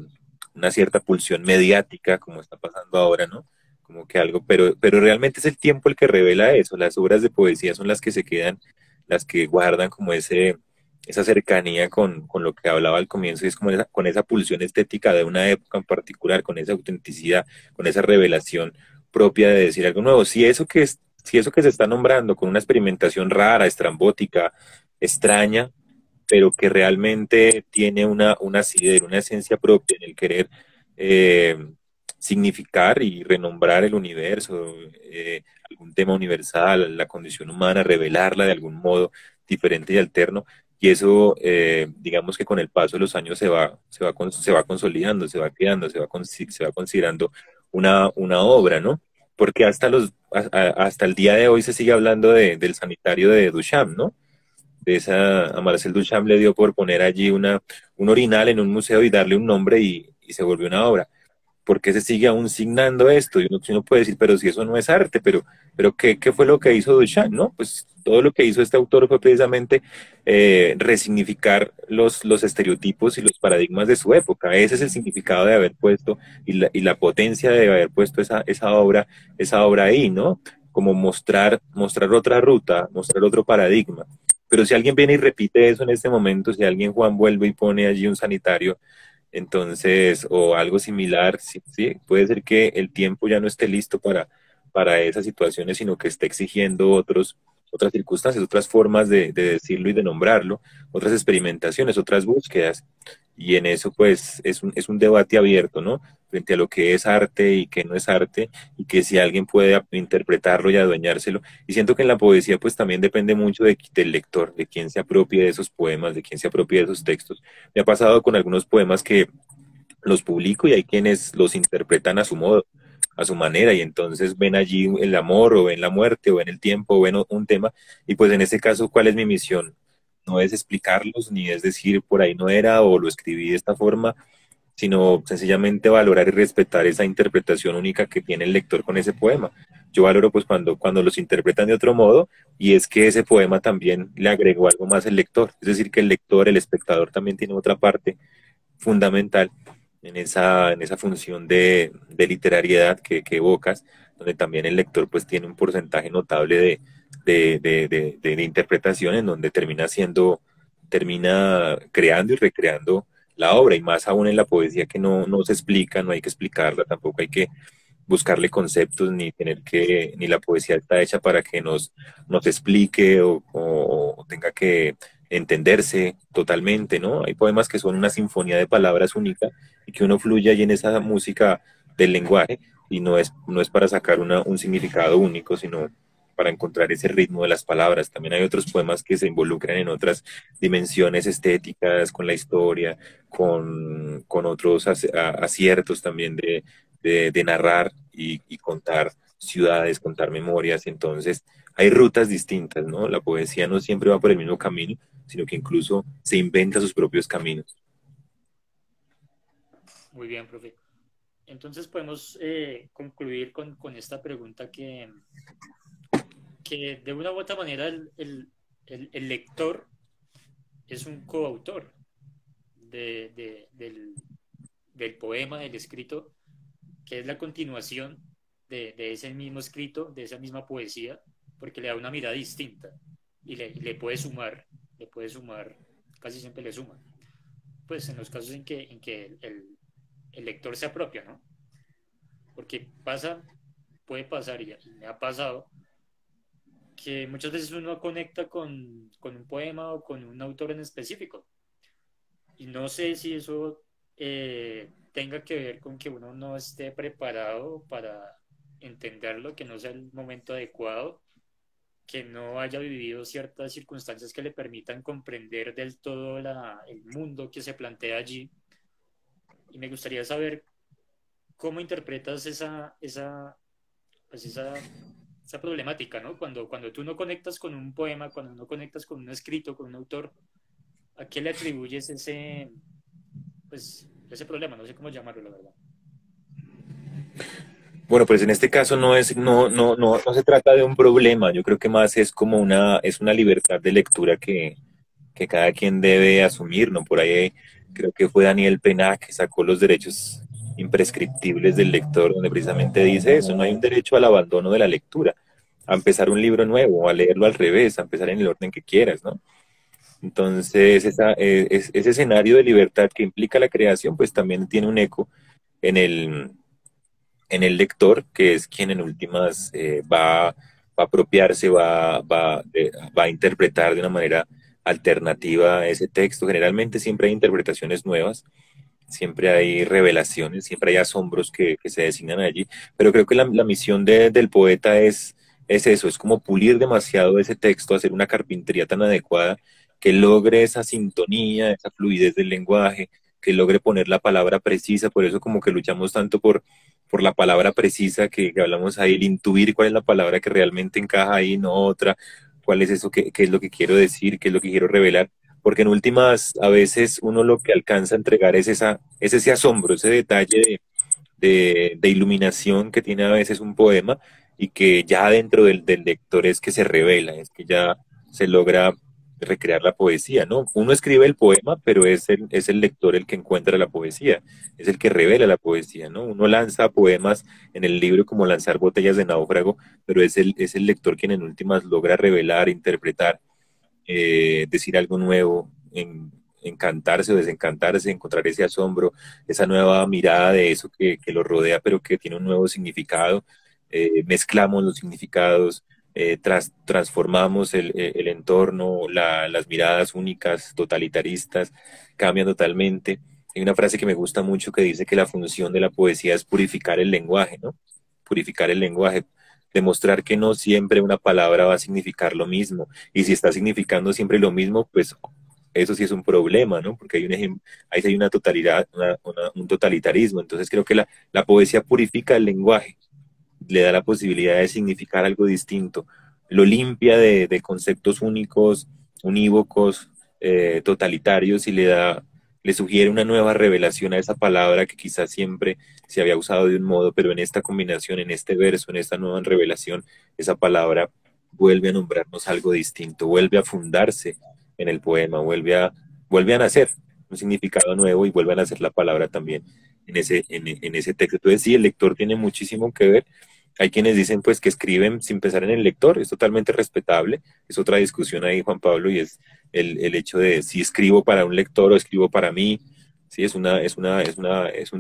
una cierta pulsión mediática, como está pasando ahora, ¿no? Como que algo, pero realmente es el tiempo el que revela eso. Las obras de poesía son las que se quedan, las que guardan como esa cercanía con lo que hablaba al comienzo, y es como con esa pulsión estética de una época en particular, con esa autenticidad, con esa revelación propia de decir algo nuevo. Si eso que se está nombrando con una experimentación rara, estrambótica, extraña, pero que realmente tiene un asidero, una esencia propia en el querer eh, significar y renombrar el universo, algún tema universal, la condición humana, revelarla de algún modo diferente y alterno, y eso, digamos que con el paso de los años se va consolidando, se va creando, se va considerando una obra, ¿no? Porque hasta el día de hoy se sigue hablando del sanitario de Duchamp, ¿no? A Marcel Duchamp le dio por poner allí un orinal en un museo y darle un nombre y se volvió una obra. ¿Por qué se sigue aún signando esto? Y uno puede decir, pero si eso no es arte, pero ¿qué fue lo que hizo Duchamp, no? Pues todo lo que hizo este autor fue precisamente resignificar los estereotipos y los paradigmas de su época. Ese es el significado de haber puesto y la potencia de haber puesto esa obra ahí, ¿no? Como mostrar otra ruta, mostrar otro paradigma. Pero si alguien viene y repite eso en este momento, si alguien, Juan, vuelve y pone allí un sanitario, entonces, o algo similar, sí, sí, puede ser que el tiempo ya no esté listo para esas situaciones, sino que esté exigiendo otras circunstancias, otras formas de decirlo y de nombrarlo, otras experimentaciones, otras búsquedas. Y en eso, pues, es un debate abierto, ¿no? Frente a lo que es arte y qué no es arte, y que si alguien puede interpretarlo y adueñárselo. Y siento que en la poesía, pues, también depende mucho del lector, de quién se apropie de esos poemas, de quién se apropie de esos textos. Me ha pasado con algunos poemas que los publico y hay quienes los interpretan a su modo, a su manera, y entonces ven allí el amor o ven la muerte o ven el tiempo o ven un tema, y pues en este caso, ¿cuál es mi misión? No es explicarlos, ni es decir por ahí no era o lo escribí de esta forma, sino sencillamente valorar y respetar esa interpretación única que tiene el lector con ese poema. Yo valoro pues cuando los interpretan de otro modo, y es que ese poema también le agregó algo más el lector, es decir, que el lector, el espectador también tiene otra parte fundamental en esa función de literariedad que evocas, donde también el lector pues tiene un porcentaje notable de interpretación, en donde termina creando y recreando la obra, y más aún en la poesía, que no se explica, no hay que explicarla, tampoco hay que buscarle conceptos, ni la poesía está hecha para que nos explique o tenga que entenderse totalmente, ¿no? Hay poemas que son una sinfonía de palabras única y que uno fluye ahí en esa música del lenguaje, y no es para sacar un significado único, sino para encontrar ese ritmo de las palabras. También hay otros poemas que se involucran en otras dimensiones estéticas, con la historia, con otros aciertos también de narrar y contar ciudades, contar memorias. Entonces, hay rutas distintas, ¿no? La poesía no siempre va por el mismo camino, sino que incluso se inventa sus propios caminos.
Muy bien, profe. Entonces podemos concluir con esta pregunta que de una u otra manera el lector es un coautor del poema, del escrito, que es la continuación de ese mismo escrito, de esa misma poesía, porque le da una mirada distinta y le puede sumar, casi siempre le suma. Pues en los casos en que el lector se apropia, ¿no? Porque puede pasar, y me ha pasado, que muchas veces uno conecta con un poema o con un autor en específico. Y no sé si eso tenga que ver con que uno no esté preparado para entenderlo, que no sea el momento adecuado, que no haya vivido ciertas circunstancias que le permitan comprender del todo el mundo que se plantea allí. Y me gustaría saber cómo interpretas pues esa problemática, ¿no? Cuando tú no conectas con un poema, cuando no conectas con un escrito, con un autor, ¿a qué le atribuyes ese problema? No sé cómo llamarlo, la verdad.
Bueno, pues en este caso no se trata de un problema. Yo creo que más es como es una libertad de lectura que cada quien debe asumir, ¿no? Por ahí creo que fue Daniel Pena que sacó los derechos imprescriptibles del lector, donde precisamente dice eso: no hay un derecho al abandono de la lectura, a empezar un libro nuevo, a leerlo al revés, a empezar en el orden que quieras, ¿no? Entonces, ese escenario de libertad que implica la creación, pues también tiene un eco en en el lector, que es quien en últimas va a apropiarse, va a interpretar de una manera alternativa ese texto. Generalmente siempre hay interpretaciones nuevas, siempre hay revelaciones, siempre hay asombros que se designan allí, pero creo que la misión del poeta es eso, es como pulir demasiado ese texto, hacer una carpintería tan adecuada que logre esa sintonía, esa fluidez del lenguaje, que logre poner la palabra precisa, por eso como que luchamos tanto por la palabra precisa que hablamos ahí, el intuir cuál es la palabra que realmente encaja ahí, no otra, cuál es eso, qué es lo que quiero decir, qué es lo que quiero revelar, porque en últimas a veces uno lo que alcanza a entregar es ese asombro, ese detalle de iluminación que tiene a veces un poema y que ya dentro del lector es que se revela, es que ya se logra recrear la poesía, ¿no? Uno escribe el poema, pero es el lector el que encuentra la poesía, es el que revela la poesía, ¿no? Uno lanza poemas en el libro como lanzar botellas de náufrago, pero es el lector quien en últimas logra revelar, interpretar, decir algo nuevo, encantarse o desencantarse, encontrar ese asombro, esa nueva mirada de eso que lo rodea, pero que tiene un nuevo significado. Mezclamos los significados, transformamos el entorno, las miradas únicas, totalitaristas, cambian totalmente. Hay una frase que me gusta mucho que dice que la función de la poesía es purificar el lenguaje, ¿no? Purificar el lenguaje, demostrar que no siempre una palabra va a significar lo mismo, y si está significando siempre lo mismo, pues eso sí es un problema, ¿no? Porque ahí sí hay una totalidad, un totalitarismo. Entonces creo que la poesía purifica el lenguaje, le da la posibilidad de significar algo distinto, lo limpia de conceptos únicos, unívocos, totalitarios, y le sugiere una nueva revelación a esa palabra que quizás siempre se había usado de un modo, pero en esta combinación, en este verso, en esta nueva revelación, esa palabra vuelve a nombrarnos algo distinto, vuelve a fundarse en el poema, vuelve a nacer un significado nuevo y vuelve a nacer la palabra también en ese texto. Entonces sí, el lector tiene muchísimo que ver. Hay quienes dicen pues que escriben sin pensar en el lector, es totalmente respetable, es otra discusión ahí, Juan Pablo, y es el hecho de si escribo para un lector o escribo para mí. Sí, es un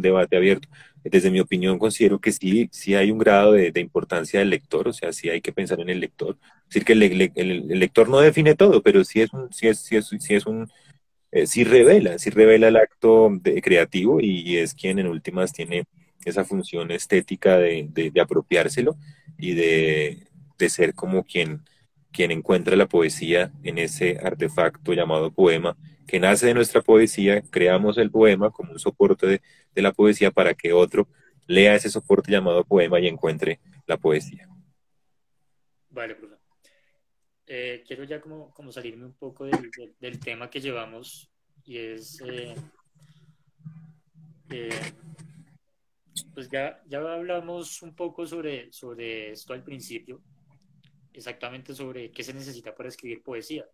debate abierto. Desde mi opinión considero que sí hay un grado de importancia del lector, o sea, sí hay que pensar en el lector. Es decir, que el lector no define todo, pero sí revela el acto creativo, y es quien en últimas tiene esa función estética de apropiárselo y de ser como quien encuentra la poesía en ese artefacto llamado poema, que nace de nuestra poesía. Creamos el poema como un soporte de la poesía para que otro lea ese soporte llamado poema y encuentre la poesía.
Vale, profe. Quiero ya como salirme un poco del tema que llevamos, y es, pues ya hablamos un poco sobre esto al principio, exactamente sobre qué se necesita para escribir poesía.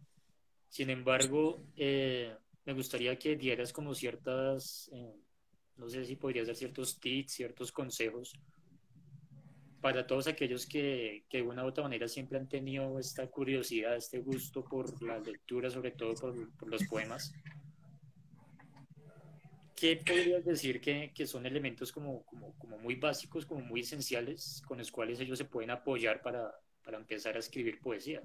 Sin embargo, me gustaría que dieras como ciertas, no sé si podrías dar ciertos tips, ciertos consejos para todos aquellos que de una u otra manera siempre han tenido esta curiosidad, este gusto por la lectura, sobre todo por los poemas. ¿Qué podrías decir que son elementos como muy básicos, como muy esenciales, con los cuales ellos se pueden apoyar para empezar a escribir poesía?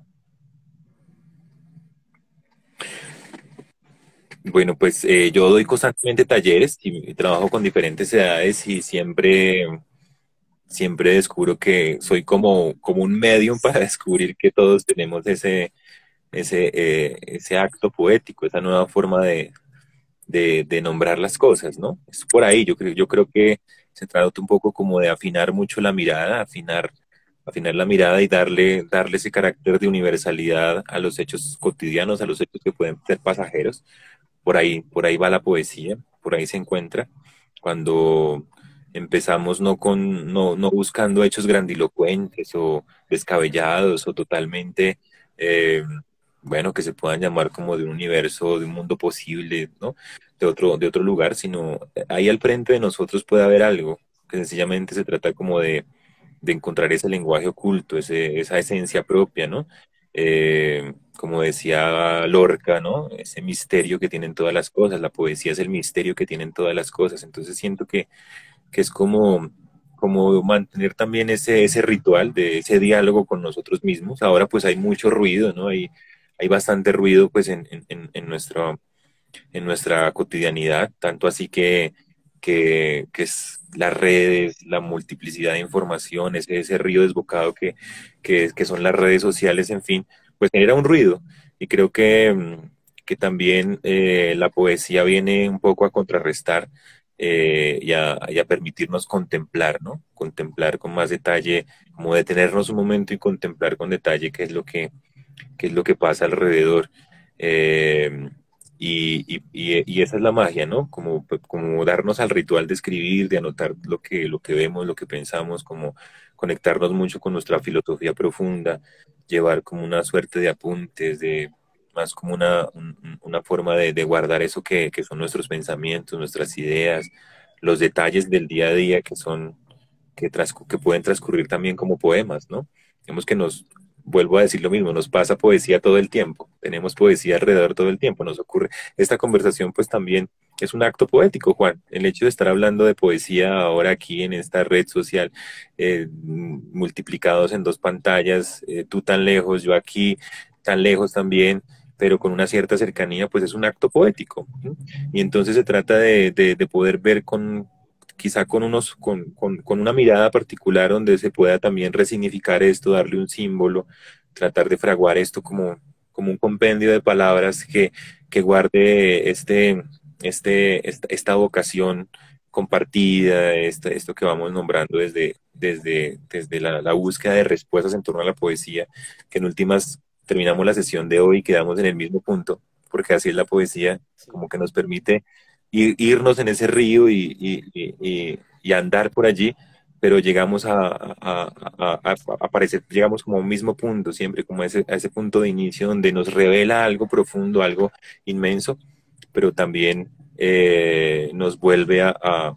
Bueno, pues yo doy constantemente talleres y trabajo con diferentes edades, y siempre descubro que soy como un medium para descubrir que todos tenemos ese acto poético, esa nueva forma de nombrar las cosas, ¿no? Es por ahí, yo creo que se trata un poco como de afinar mucho la mirada, afinar la mirada y darle ese carácter de universalidad a los hechos cotidianos, a los hechos que pueden ser pasajeros. Por ahí va la poesía, por ahí se encuentra. Cuando empezamos no buscando hechos grandilocuentes o descabellados o totalmente, eh, bueno, que se puedan llamar como de un universo, de un mundo posible, ¿no? De otro lugar, sino ahí al frente de nosotros puede haber algo, que sencillamente se trata como de encontrar ese lenguaje oculto, esa esencia propia, ¿no? Como decía Lorca, ¿no? Ese misterio que tienen todas las cosas, la poesía es el misterio que tienen todas las cosas. Entonces siento que es como mantener también ese ritual de ese diálogo con nosotros mismos. Ahora pues hay mucho ruido, ¿no? Hay bastante ruido pues en nuestra cotidianidad, tanto así que es las redes, la multiplicidad de información, ese río desbocado que son las redes sociales, en fin, pues genera un ruido. Y creo porque también la poesía viene un poco a contrarrestar y a permitirnos contemplar, ¿no? Contemplar con más detalle, como detenernos un momento y contemplar con detalle qué es lo que pasa alrededor. Eh, y esa es la magia, ¿no? Como darnos al ritual de escribir, de anotar lo que vemos, lo que pensamos, como conectarnos mucho con nuestra filosofía profunda, llevar como una suerte de apuntes, de más como una forma de guardar eso que son nuestros pensamientos, nuestras ideas, los detalles del día a día que son, que pueden transcurrir también como poemas, ¿no? Vemos que vuelvo a decir lo mismo, nos pasa poesía todo el tiempo, tenemos poesía alrededor todo el tiempo, nos ocurre. Esta conversación pues también es un acto poético, Juan. El hecho de estar hablando de poesía ahora aquí en esta red social, multiplicados en dos pantallas, tú tan lejos, yo aquí tan lejos también, pero con una cierta cercanía, pues es un acto poético. ¿Sí? Y entonces se trata de poder ver quizá con una mirada particular donde se pueda también resignificar esto, darle un símbolo, tratar de fraguar esto como un compendio de palabras que guarde esta vocación compartida, esto que vamos nombrando desde la búsqueda de respuestas en torno a la poesía, que en últimas terminamos la sesión de hoy y quedamos en el mismo punto, porque así es la poesía,
Sí.
como que nos permite irnos en ese río y andar por allí, pero llegamos a aparecer, llegamos como a un mismo punto, siempre como a ese punto de inicio donde nos revela algo profundo, algo inmenso, pero también nos vuelve a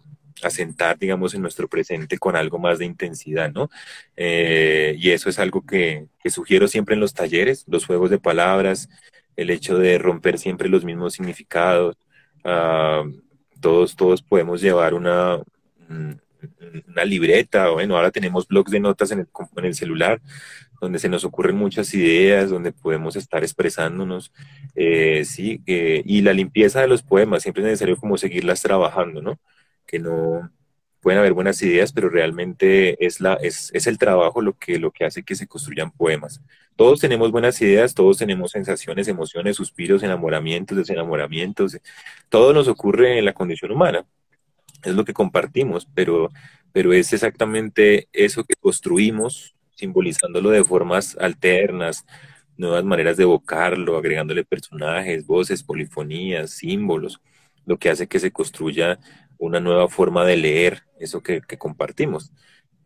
sentar, digamos, en nuestro presente con algo más de intensidad, ¿no? Y eso es algo que sugiero siempre en los talleres, los juegos de palabras, el hecho de romper siempre los mismos significados. Uh, todos podemos llevar una libreta, bueno, ahora tenemos blocs de notas en el celular, donde se nos ocurren muchas ideas, donde podemos estar expresándonos, sí, y la limpieza de los poemas, siempre es necesario como seguirlas trabajando, ¿no? Que no pueden haber buenas ideas, pero realmente es el trabajo lo que hace que se construyan poemas. Todos tenemos buenas ideas, todos tenemos sensaciones, emociones, suspiros, enamoramientos, desenamoramientos, todo nos ocurre en la condición humana, es lo que compartimos, pero es exactamente eso que construimos, simbolizándolo de formas alternas, nuevas maneras de evocarlo, agregándole personajes, voces, polifonías, símbolos, lo que hace que se construya una nueva forma de leer eso que compartimos,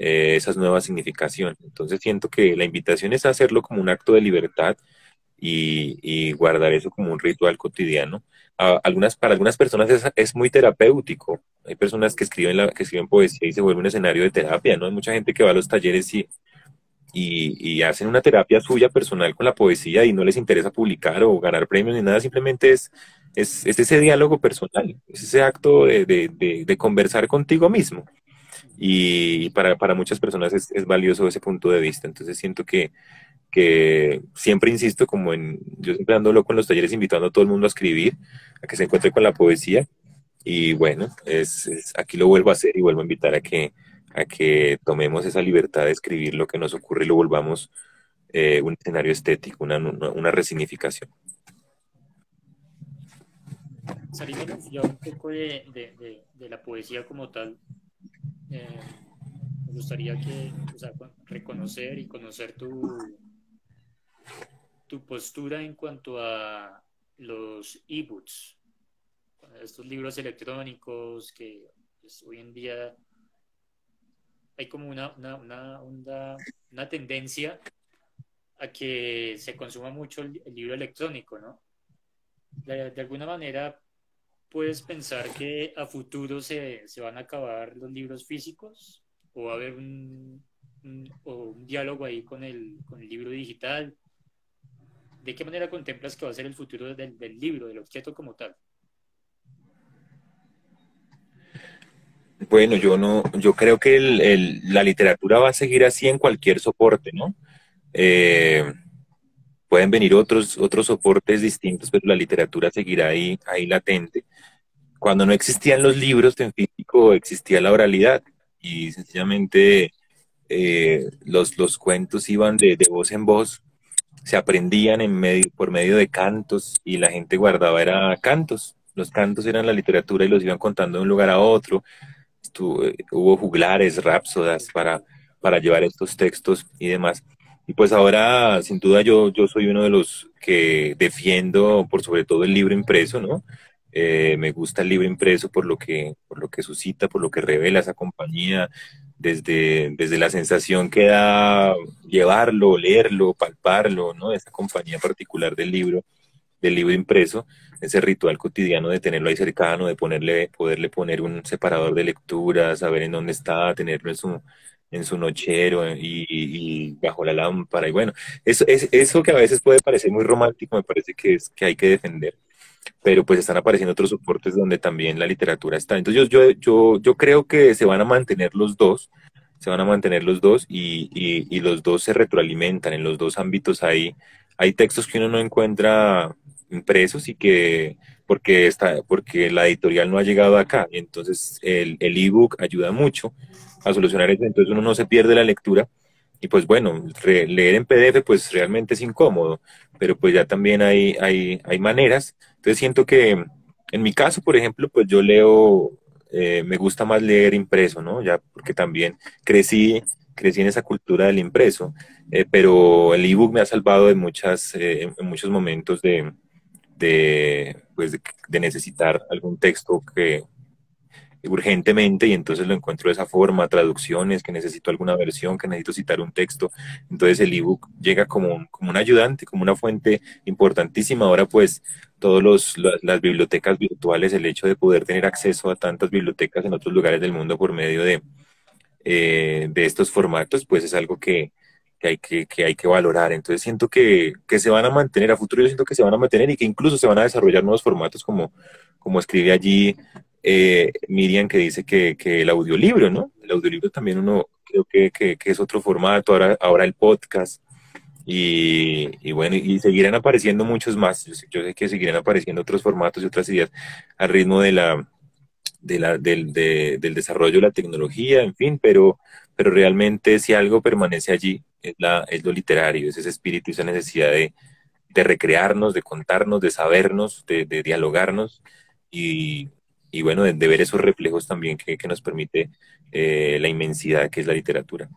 esas nuevas significaciones. Entonces siento que la invitación es a hacerlo como un acto de libertad y guardar eso como un ritual cotidiano. Para algunas personas es muy terapéutico. Hay personas que escriben poesía y se vuelve un escenario de terapia, ¿no? Hay mucha gente que va a los talleres y hacen una terapia suya personal con la poesía y no les interesa publicar o ganar premios ni nada, simplemente es ese diálogo personal, es ese acto de conversar contigo mismo. Y para muchas personas es valioso ese punto de vista. Entonces siento que siempre insisto yo siempre ando loco en los talleres invitando a todo el mundo a escribir, a que se encuentre con la poesía y bueno, aquí lo vuelvo a hacer y vuelvo a invitar a que tomemos esa libertad de escribir lo que nos ocurre y lo volvamos un escenario estético, una resignificación.
Saliéndonos ya un poco de la poesía como tal, me gustaría o sea, reconocer y conocer tu postura en cuanto a los ebooks, estos libros electrónicos que pues, hoy en día hay como una tendencia a que se consuma mucho el libro electrónico, ¿no? De alguna manera puedes pensar que a futuro se van a acabar los libros físicos o va a haber un diálogo ahí con el libro digital. ¿De qué manera contemplas que va a ser el futuro del libro, del objeto como tal?
Bueno, yo creo que la literatura va a seguir así en cualquier soporte, ¿no? Eh, Pueden venir otros soportes distintos, pero la literatura seguirá ahí latente. Cuando no existían los libros en físico, existía la oralidad y sencillamente los cuentos iban de voz en voz se aprendían por medio de cantos y la gente guardaba era cantos. Los cantos eran la literatura y los iban contando de un lugar a otro. Hubo juglares, rapsodas para llevar estos textos y demás. Y pues ahora, sin duda, yo soy uno de los que defiendo por sobre todo el libro impreso, ¿no? Me gusta el libro impreso por lo que suscita, por lo que revela esa compañía, desde la sensación que da llevarlo, leerlo, palparlo, ¿no? Esa compañía particular del libro impreso, ese ritual cotidiano de tenerlo ahí cercano, de poderle poner un separador de lectura, saber en dónde está, tenerlo en su nochero y bajo la lámpara. Y bueno, eso que a veces puede parecer muy romántico, me parece que hay que defender, pero pues están apareciendo otros soportes donde también la literatura está. Entonces yo creo que se van a mantener los dos, se van a mantener los dos y los dos se retroalimentan, en los dos ámbitos hay textos que uno no encuentra impresos y que porque la editorial no ha llegado acá, y entonces el ebook ayuda mucho a solucionar eso, entonces uno no se pierde la lectura y pues bueno, leer en PDF pues realmente es incómodo, pero pues ya también hay maneras. Entonces siento que en mi caso, por ejemplo, pues yo leo, me gusta más leer impreso, ¿no? Ya porque también crecí en esa cultura del impreso, pero el ebook me ha salvado en muchos momentos pues de necesitar algún texto que urgentemente y entonces lo encuentro de esa forma, traducciones, que necesito alguna versión, que necesito citar un texto, entonces el ebook llega como un ayudante, como una fuente importantísima. Ahora pues las bibliotecas virtuales, el hecho de poder tener acceso a tantas bibliotecas en otros lugares del mundo por medio de estos formatos, pues es algo que hay que valorar. Entonces siento que se van a mantener, a futuro yo siento que se van a mantener y que incluso se van a desarrollar nuevos formatos como escribe allí Miriam, que dice que el audiolibro, ¿no? El audiolibro también uno creo que es otro formato, ahora el podcast. Y bueno, y seguirán apareciendo muchos más. Yo sé que seguirán apareciendo otros formatos y otras ideas al ritmo del desarrollo de la tecnología, en fin, pero realmente si algo permanece allí es lo literario, es ese espíritu, esa necesidad de recrearnos, de contarnos, de sabernos, de dialogarnos y, y bueno, de ver esos reflejos también que nos permite la inmensidad que es la literatura.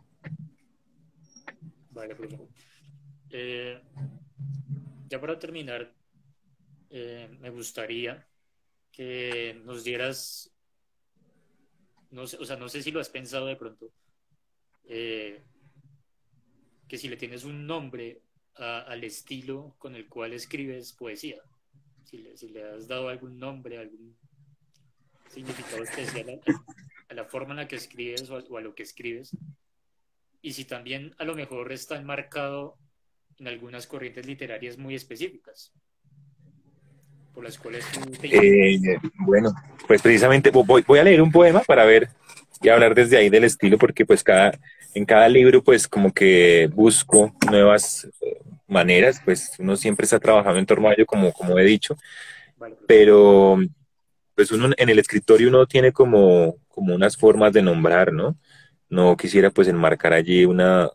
Vale, profe. Eh, ya para terminar, me gustaría que nos dieras, no sé, o sea, no sé si lo has pensado de pronto, eh, que si le tienes un nombre al estilo con el cual escribes poesía, si le has dado algún nombre, algún significado especial a la forma en la que escribes o a lo que escribes, y si también a lo mejor está enmarcado en algunas corrientes literarias muy específicas, por las cuales tú te
Eh,
inclinas.
bueno, pues precisamente voy a leer un poema para ver y hablar desde ahí del estilo, porque pues en cada libro pues como que busco nuevas maneras, pues uno siempre está trabajando en torno a ello, como he dicho,
Vale, profe.
pero pues uno en el escritorio uno tiene como unas formas de nombrar, ¿no? No quisiera pues enmarcar allí una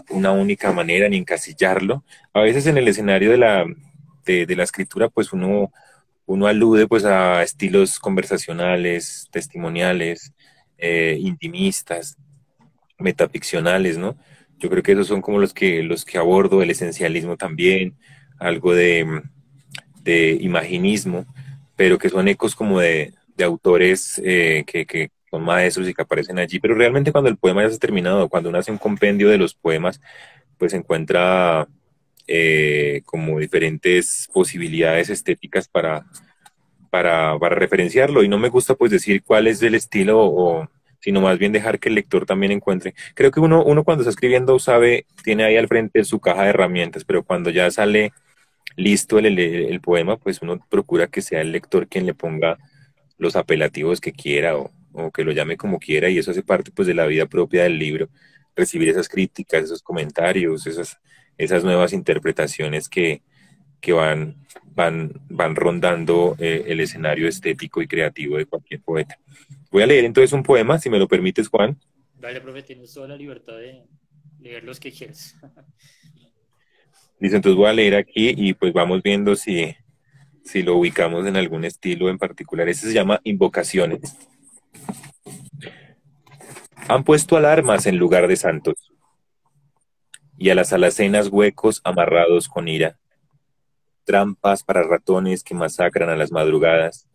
única manera ni encasillarlo. A veces en el escenario de la escritura pues uno alude pues a estilos conversacionales, testimoniales, intimistas, metaficcionales, ¿no? Yo creo que esos son como los que abordo, el esencialismo también, algo de imaginismo, pero que son ecos como de autores que son maestros y que aparecen allí. Pero realmente cuando el poema ya se ha terminado, cuando uno hace un compendio de los poemas, pues encuentra como diferentes posibilidades estéticas para referenciarlo. Y no me gusta pues decir cuál es el estilo sino más bien dejar que el lector también encuentre. Creo que uno cuando está escribiendo sabe, tiene ahí al frente su caja de herramientas, pero cuando ya sale listo el poema, pues uno procura que sea el lector quien le ponga los apelativos que quiera o que lo llame como quiera y eso hace parte pues de la vida propia del libro, recibir esas críticas, esos comentarios, esas nuevas interpretaciones que van rondando el escenario estético y creativo de cualquier poeta. Voy a leer entonces un poema, si me lo permites, Juan.
Dale, profe, tienes toda la libertad de leer los que quieras.
Listo, entonces voy a leer aquí y pues vamos viendo si lo ubicamos en algún estilo en particular. Este se llama Invocaciones. Han puesto alarmas en lugar de santos y a las alacenas huecos amarrados con ira, trampas para ratones que masacran a las madrugadas,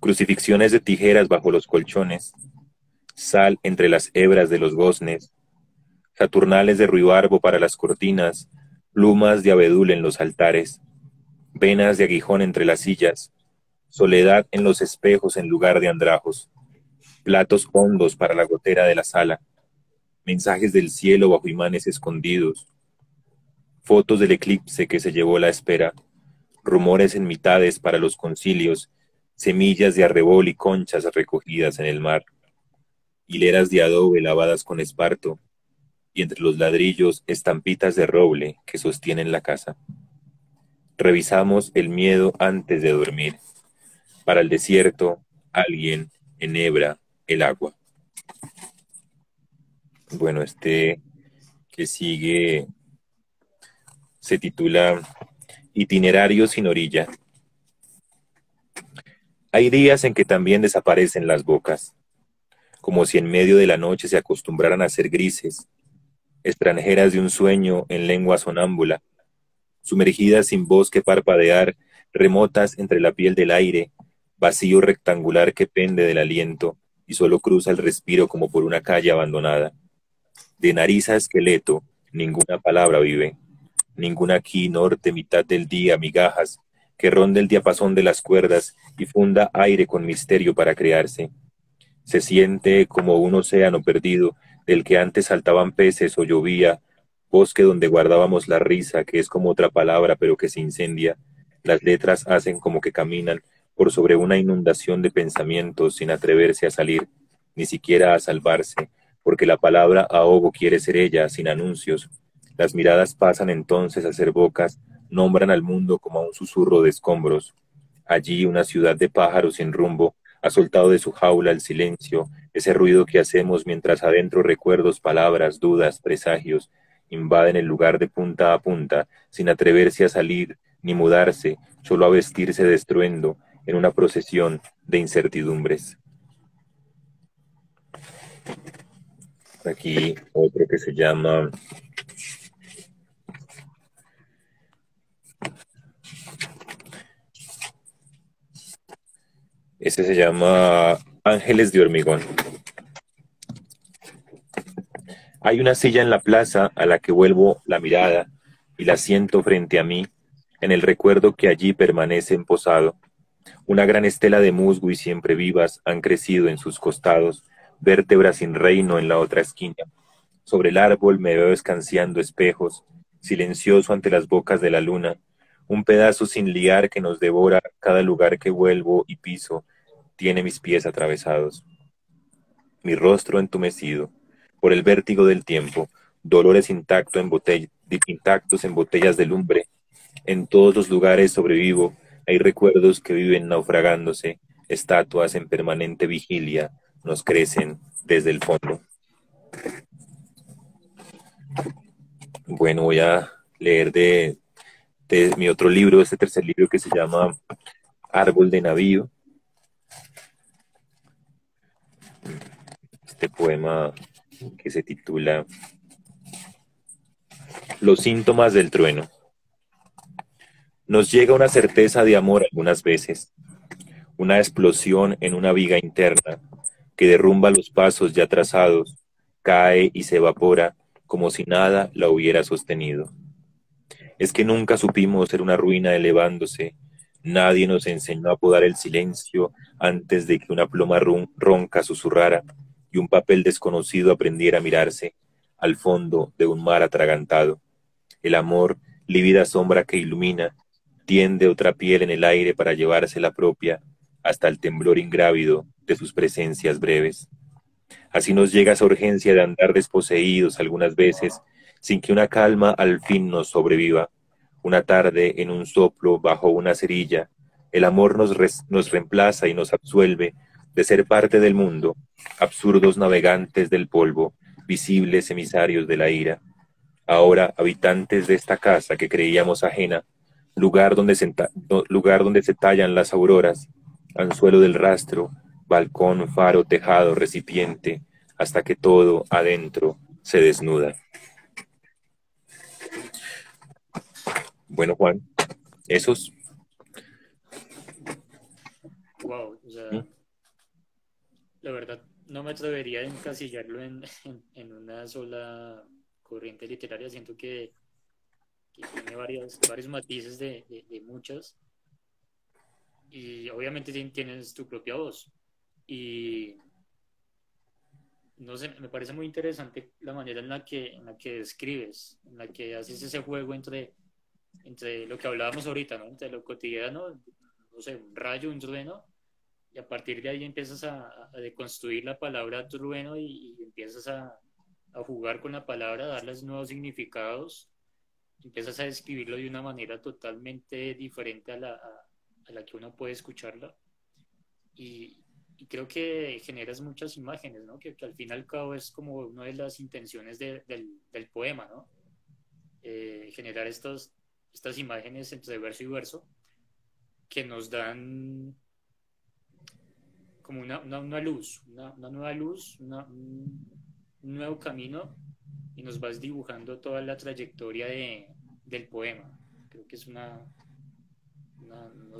crucifixiones de tijeras bajo los colchones, sal entre las hebras de los goznes, saturnales de ruibarbo para las cortinas, plumas de abedul en los altares, venas de aguijón entre las sillas, soledad en los espejos en lugar de andrajos, platos hondos para la gotera de la sala, mensajes del cielo bajo imanes escondidos, fotos del eclipse que se llevó la espera, rumores en mitades para los concilios, semillas de arrebol y conchas recogidas en el mar, hileras de adobe lavadas con esparto, y entre los ladrillos estampitas de roble que sostienen la casa. Revisamos el miedo antes de dormir. Para el desierto, alguien enhebra el agua. Bueno, este que sigue se titula Itinerario sin orilla. Hay días en que también desaparecen las bocas, como si en medio de la noche se acostumbraran a ser grises, extranjeras de un sueño en lengua sonámbula, sumergidas sin voz que parpadear, remotas entre la piel del aire, vacío rectangular que pende del aliento y solo cruza el respiro como por una calle abandonada. De nariz a esqueleto, ninguna palabra vive, ninguna aquí norte, mitad del día, migajas, que ronde el diapasón de las cuerdas y funda aire con misterio para crearse. Se siente como un océano perdido, del que antes saltaban peces o llovía, bosque donde guardábamos la risa, que es como otra palabra pero que se incendia. Las letras hacen como que caminan por sobre una inundación de pensamientos sin atreverse a salir, ni siquiera a salvarse, porque la palabra ahogo quiere ser ella, sin anuncios. Las miradas pasan entonces a ser bocas, nombran al mundo como a un susurro de escombros. Allí una ciudad de pájaros sin rumbo ha soltado de su jaula el silencio, ese ruido que hacemos mientras adentro recuerdos, palabras, dudas, presagios, invaden el lugar de punta a punta, sin atreverse a salir ni mudarse, solo a vestirse de estruendo en una procesión de incertidumbres. Aquí otro que se llama Este se llama Ángeles de Hormigón. Hay una silla en la plaza a la que vuelvo la mirada y la siento frente a mí, en el recuerdo que allí permanece posado. Una gran estela de musgo y siempre vivas han crecido en sus costados, vértebras sin reino en la otra esquina. Sobre el árbol me veo escanciando espejos, silencioso ante las bocas de la luna, un pedazo sin liar que nos devora cada lugar que vuelvo y piso, tiene mis pies atravesados. Mi rostro entumecido por el vértigo del tiempo, dolores intactos en botellas de lumbre. En todos los lugares sobrevivo, hay recuerdos que viven naufragándose, estatuas en permanente vigilia, nos crecen desde el fondo. Bueno, voy a leer de mi otro libro, este tercer libro que se llama Árbol de Navío. Este poema que se titula Los síntomas del trueno. Nos llega una certeza de amor algunas veces, una explosión en una viga interna que derrumba los pasos ya trazados, cae y se evapora como si nada la hubiera sostenido. Es que nunca supimos ser una ruina elevándose, nadie nos enseñó a podar el silencio antes de que una pluma ronca susurrara y un papel desconocido aprendiera a mirarse al fondo de un mar atragantado. El amor, lívida sombra que ilumina, tiende otra piel en el aire para llevarse la propia hasta el temblor ingrávido de sus presencias breves. Así nos llega esa urgencia de andar desposeídos algunas veces, sin que una calma al fin nos sobreviva. Una tarde, en un soplo, bajo una cerilla, el amor nos reemplaza y nos absuelve de ser parte del mundo, absurdos navegantes del polvo, visibles emisarios de la ira. Ahora, habitantes de esta casa que creíamos ajena, lugar donde se tallan las auroras, anzuelo del rastro, balcón, faro, tejado, recipiente, hasta que todo adentro se desnuda. Bueno, Juan, esos.
Wow, o sea, la verdad no me atrevería a encasillarlo en una sola corriente literaria. Siento que tiene varios matices de muchas y obviamente tienes tu propia voz. Y no sé, me parece muy interesante la manera en la que describes, en la que haces ese juego entre lo que hablábamos ahorita, ¿no? Entre lo cotidiano, no sé, un rayo, un trueno, y a partir de ahí empiezas a deconstruir la palabra trueno y empiezas a jugar con la palabra, a darles nuevos significados, empiezas a describirlo de una manera totalmente diferente a la que uno puede escucharla. Y, y creo que generas muchas imágenes, ¿no? Que al fin y al cabo es como una de las intenciones del poema, ¿no? Generar estas imágenes entre verso y verso que nos dan como una luz, una nueva luz, un nuevo camino y nos vas dibujando toda la trayectoria del poema. Creo que es no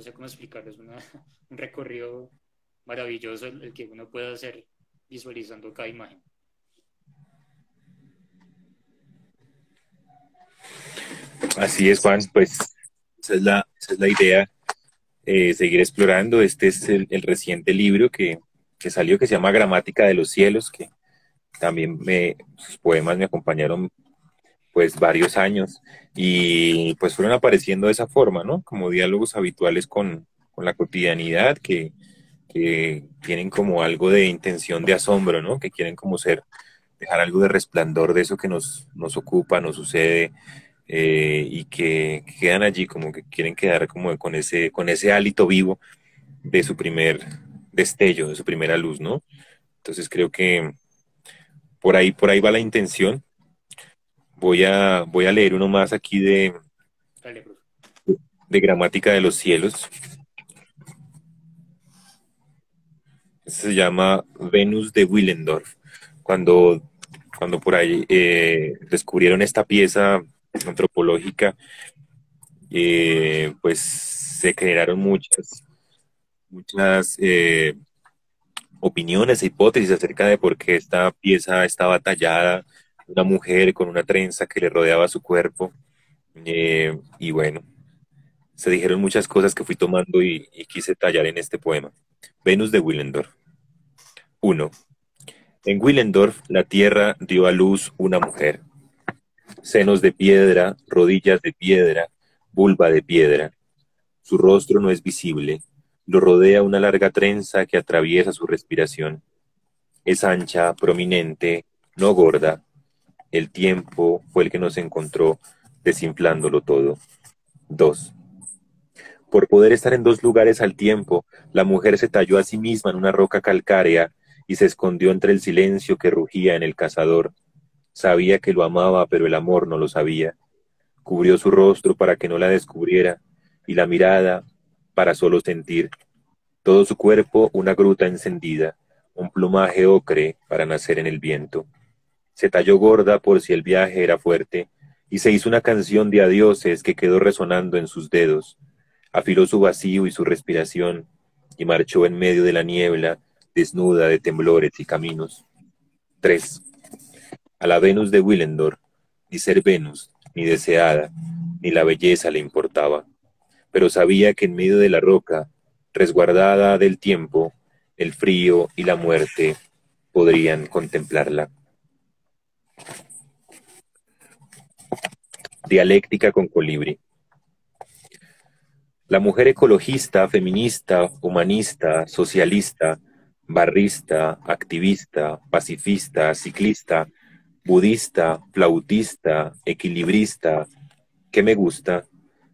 sé cómo explicarlo, es un recorrido maravilloso el que uno puede hacer visualizando cada imagen.
Así es, Juan, pues esa es la idea, seguir explorando. Este es el reciente libro que salió, que se llama Gramática de los Cielos, que también sus poemas me acompañaron pues varios años y pues fueron apareciendo de esa forma, ¿no? Como diálogos habituales con la cotidianidad que tienen como algo de intención de asombro, ¿no? Que quieren como dejar algo de resplandor de eso que nos ocupa, nos sucede, y que quedan allí como que quieren quedar como con ese hálito vivo de su primer destello, de su primera luz, ¿no? Entonces creo que por ahí va la intención. Voy a leer uno más aquí
Dale, profe.
de Gramática de los Cielos. Este se llama Venus de Willendorf. Cuando, cuando por ahí descubrieron esta pieza antropológica, pues se generaron muchas opiniones e hipótesis acerca de por qué esta pieza estaba tallada, una mujer con una trenza que le rodeaba su cuerpo. Y bueno, se dijeron muchas cosas que fui tomando y quise tallar en este poema. Venus de Willendorf. 1. En Willendorf la tierra dio a luz una mujer. Senos de piedra, rodillas de piedra, vulva de piedra. Su rostro no es visible. Lo rodea una larga trenza que atraviesa su respiración. Es ancha, prominente, no gorda. El tiempo fue el que nos encontró desinflándolo todo. 2. Por poder estar en dos lugares al tiempo, la mujer se talló a sí misma en una roca calcárea y se escondió entre el silencio que rugía en el cazador. Sabía que lo amaba, pero el amor no lo sabía. Cubrió su rostro para que no la descubriera, y la mirada para solo sentir. Todo su cuerpo una gruta encendida, un plumaje ocre para nacer en el viento. Se talló gorda por si el viaje era fuerte, y se hizo una canción de adioses que quedó resonando en sus dedos. Afiló su vacío y su respiración, y marchó en medio de la niebla, desnuda de temblores y caminos. 3. A la Venus de Willendorf, ni ser Venus, ni deseada, ni la belleza le importaba, pero sabía que en medio de la roca, resguardada del tiempo, el frío y la muerte podrían contemplarla. Dialéctica con colibrí. La mujer ecologista, feminista, humanista, socialista, barrista, activista, pacifista, ciclista, budista, flautista, equilibrista, que me gusta,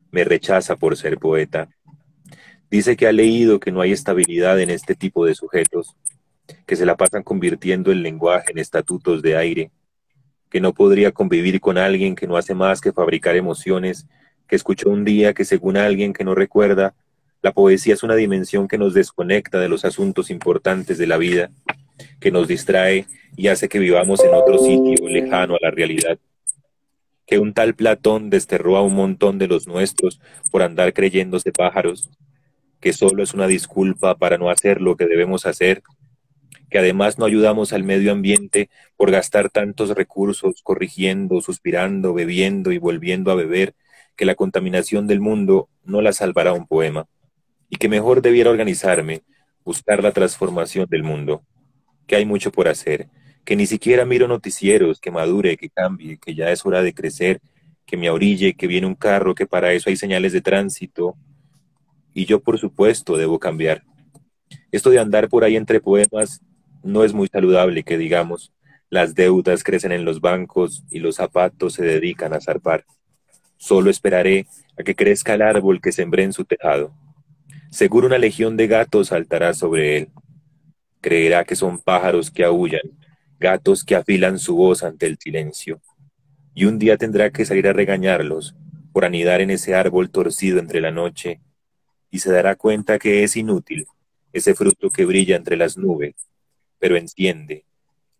me rechaza por ser poeta. Dice que ha leído que no hay estabilidad en este tipo de sujetos, que se la pasan convirtiendo el lenguaje en estatutos de aire. que no podría convivir con alguien que no hace más que fabricar emociones, que escuchó un día que según alguien que no recuerda, la poesía es una dimensión que nos desconecta de los asuntos importantes de la vida, que nos distrae y hace que vivamos en otro sitio lejano a la realidad, que un tal Platón desterró a un montón de los nuestros por andar creyéndose pájaros, que solo es una disculpa para no hacer lo que debemos hacer, que además no ayudamos al medio ambiente por gastar tantos recursos corrigiendo, suspirando, bebiendo y volviendo a beber, que la contaminación del mundo no la salvará un poema, y que mejor debiera organizarme, buscar la transformación del mundo, que hay mucho por hacer, que ni siquiera miro noticieros, que madure, que cambie, que ya es hora de crecer, que me orille, que viene un carro, que para eso hay señales de tránsito, y yo por supuesto debo cambiar. Esto de andar por ahí entre poemas no es muy saludable, que digamos. Las deudas crecen en los bancos y los zapatos se dedican a zarpar. Solo esperaré a que crezca el árbol que sembré en su tejado. Seguro una legión de gatos saltará sobre él. Creerá que son pájaros que aúllan, gatos que afilan su voz ante el silencio. Y un día tendrá que salir a regañarlos por anidar en ese árbol torcido entre la noche, y se dará cuenta que es inútil ese fruto que brilla entre las nubes, pero enciende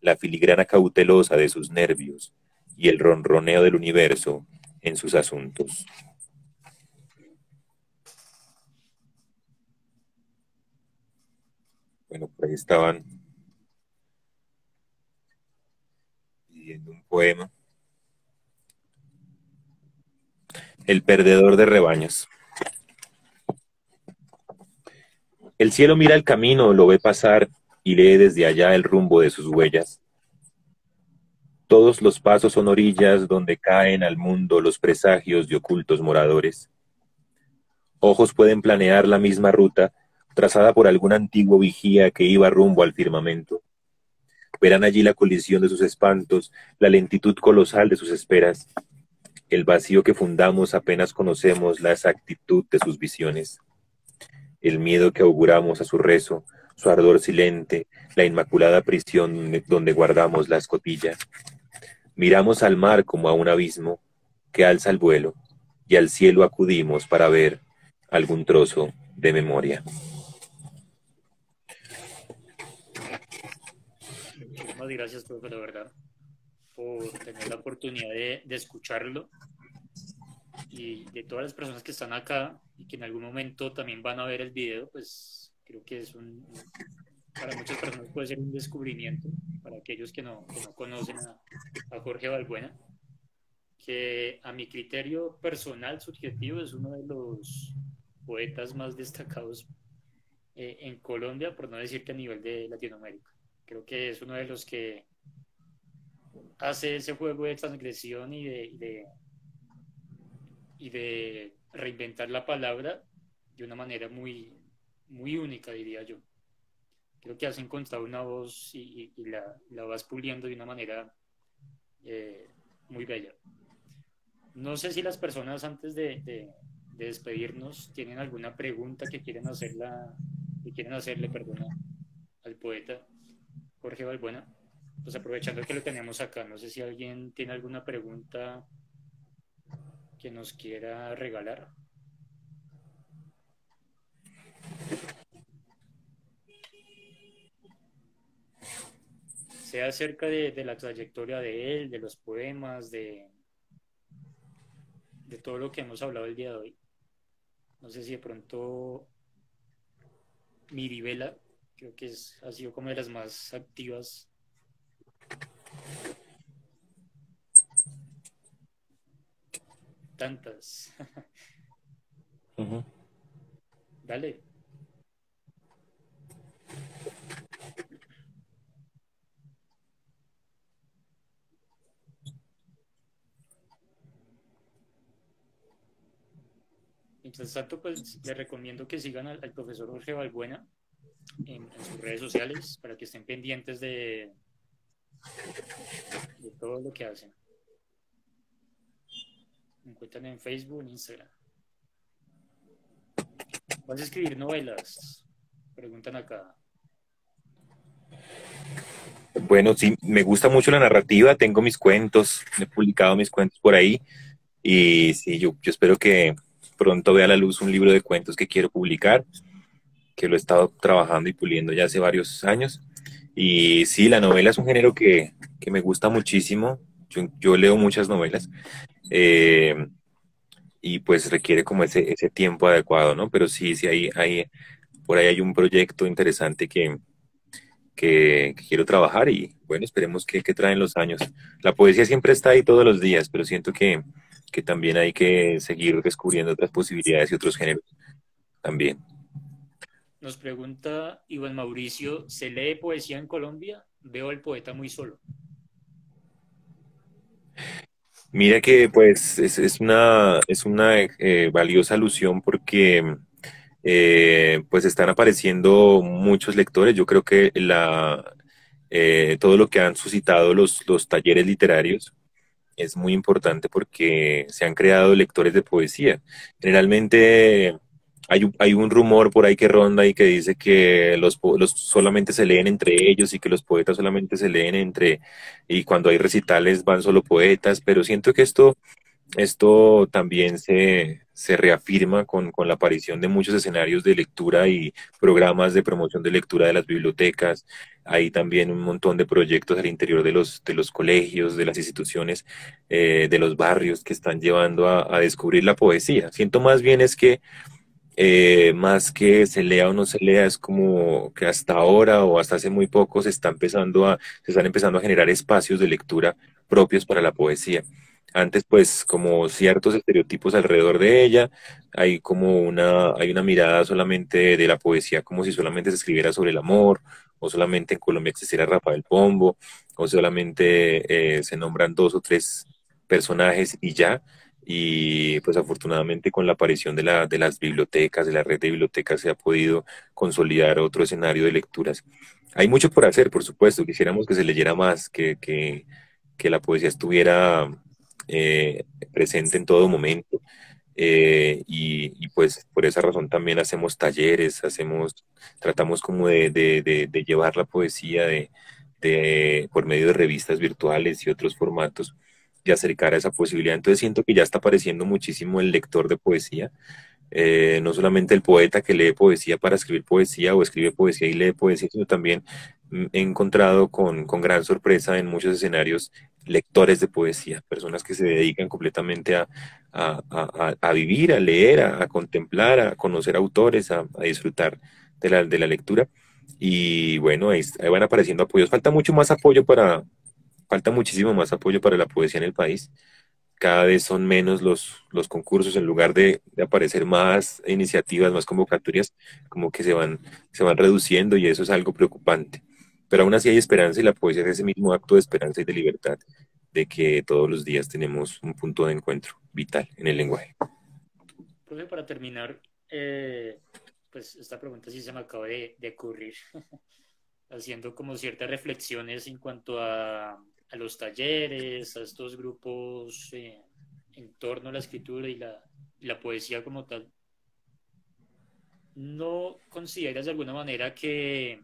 la filigrana cautelosa de sus nervios y el ronroneo del universo en sus asuntos. Bueno, por ahí estaban pidiendo un poema. El perdedor de rebaños. El cielo mira el camino, lo ve pasar y lee desde allá el rumbo de sus huellas. Todos los pasos son orillas donde caen al mundo los presagios de ocultos moradores. Ojos pueden planear la misma ruta, trazada por algún antiguo vigía que iba rumbo al firmamento. Verán allí la colisión de sus espantos, la lentitud colosal de sus esperas, el vacío que fundamos apenas conocemos la exactitud de sus visiones, el miedo que auguramos a su rezo, su ardor silente, la inmaculada prisión donde guardamos la escotilla. Miramos al mar como a un abismo que alza el vuelo, y al cielo acudimos para ver algún trozo de memoria.
Muchísimas gracias, profe, la verdad, por tener la oportunidad de escucharlo y de todas las personas que están acá y que en algún momento también van a ver el video, pues creo que es para muchas personas puede ser un descubrimiento, para aquellos que no conocen a Jorge Balbuena, que a mi criterio personal, subjetivo, es uno de los poetas más destacados en Colombia, por no decir que a nivel de Latinoamérica. Creo que es uno de los que hace ese juego de transgresión y de reinventar la palabra de una manera muy, muy única, diría yo. Creo que has encontrado una voz y la vas puliendo de una manera eh, muy bella. No sé si las personas antes de despedirnos tienen alguna pregunta que quieren hacerle, perdona, al poeta Jorge Balbuena. Pues aprovechando que lo tenemos acá, no sé si alguien tiene alguna pregunta que nos quiera regalar. Sea acerca de la trayectoria de él, de los poemas, de todo lo que hemos hablado el día de hoy. No sé si de pronto Miribela, creo que ha sido como de las más activas. Tantas.
Uh-huh.
Dale. Mientras tanto, pues les recomiendo que sigan al profesor Jorge Balbuena en sus redes sociales para que estén pendientes de todo lo que hacen. Me encuentran en Facebook, en Instagram. ¿Vas a escribir novelas? Preguntan acá.
Bueno, sí, me gusta mucho la narrativa, tengo mis cuentos, he publicado mis cuentos por ahí y sí, yo espero que pronto vea a la luz un libro de cuentos que quiero publicar, que lo he estado trabajando y puliendo ya hace varios años. Y sí, la novela es un género que me gusta muchísimo, yo leo muchas novelas eh, y pues requiere como ese tiempo adecuado, ¿no? Pero sí, sí, por ahí hay un proyecto interesante que quiero trabajar y bueno, esperemos que traen los años. La poesía siempre está ahí todos los días, pero siento que también hay que seguir descubriendo otras posibilidades y otros géneros también.
Nos pregunta Iván Mauricio, ¿se lee poesía en Colombia? Veo al poeta muy solo.
Mira que pues es una valiosa alusión porque pues están apareciendo muchos lectores. Yo creo que todo lo que han suscitado los talleres literarios es muy importante porque se han creado lectores de poesía. Generalmente hay un rumor por ahí que ronda y que dice que los solamente se leen entre ellos y que los poetas solamente se leen y cuando hay recitales van solo poetas, pero siento que esto también se reafirma con la aparición de muchos escenarios de lectura y programas de promoción de lectura de las bibliotecas. Hay también un montón de proyectos al interior de los colegios, de las instituciones, de los barrios que están llevando a descubrir la poesía. Siento más bien es que más que se lea o no se lea, es como que hasta ahora o hasta hace muy poco se están empezando a generar espacios de lectura propios para la poesía. Antes, pues, como ciertos estereotipos alrededor de ella, hay una mirada solamente de la poesía, como si solamente se escribiera sobre el amor, o solamente en Colombia existiera Rafael Pombo, o solamente se nombran dos o tres personajes y ya. Y pues afortunadamente con la aparición de las bibliotecas, de la red de bibliotecas, se ha podido consolidar otro escenario de lecturas. Hay mucho por hacer, por supuesto. Quisiéramos que se leyera más, que la poesía estuviera presente en todo momento. Pues por esa razón también hacemos talleres, tratamos como de llevar la poesía por medio de revistas virtuales y otros formatos y acercar a esa posibilidad. Entonces siento que ya está apareciendo muchísimo el lector de poesía, no solamente el poeta que lee poesía para escribir poesía o escribe poesía y lee poesía, sino también he encontrado con gran sorpresa en muchos escenarios lectores de poesía, personas que se dedican completamente a vivir, a leer, a contemplar, a conocer autores, a disfrutar de la lectura. Y bueno, ahí van apareciendo apoyos. Falta muchísimo más apoyo para la poesía en el país. Cada vez son menos los concursos, en lugar de aparecer más iniciativas, más convocatorias, como que se van reduciendo y eso es algo preocupante. Pero aún así hay esperanza y la poesía es ese mismo acto de esperanza y de libertad, de que todos los días tenemos un punto de encuentro vital en el lenguaje.
Profe, para terminar, pues esta pregunta sí se me acaba de ocurrir, haciendo como ciertas reflexiones en cuanto a los talleres, a estos grupos en torno a la escritura y la poesía como tal. ¿No consideras de alguna manera que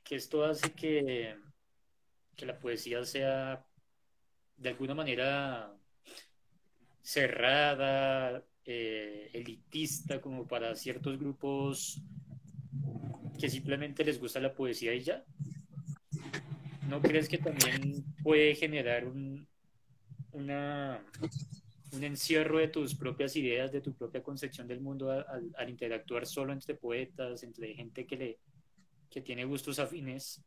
esto hace que la poesía sea de alguna manera cerrada, elitista, como para ciertos grupos que simplemente les gusta la poesía y ya? ¿No crees que también puede generar una, un encierro de tus propias ideas, de tu propia concepción del mundo al interactuar solo entre poetas, entre gente que tiene gustos afines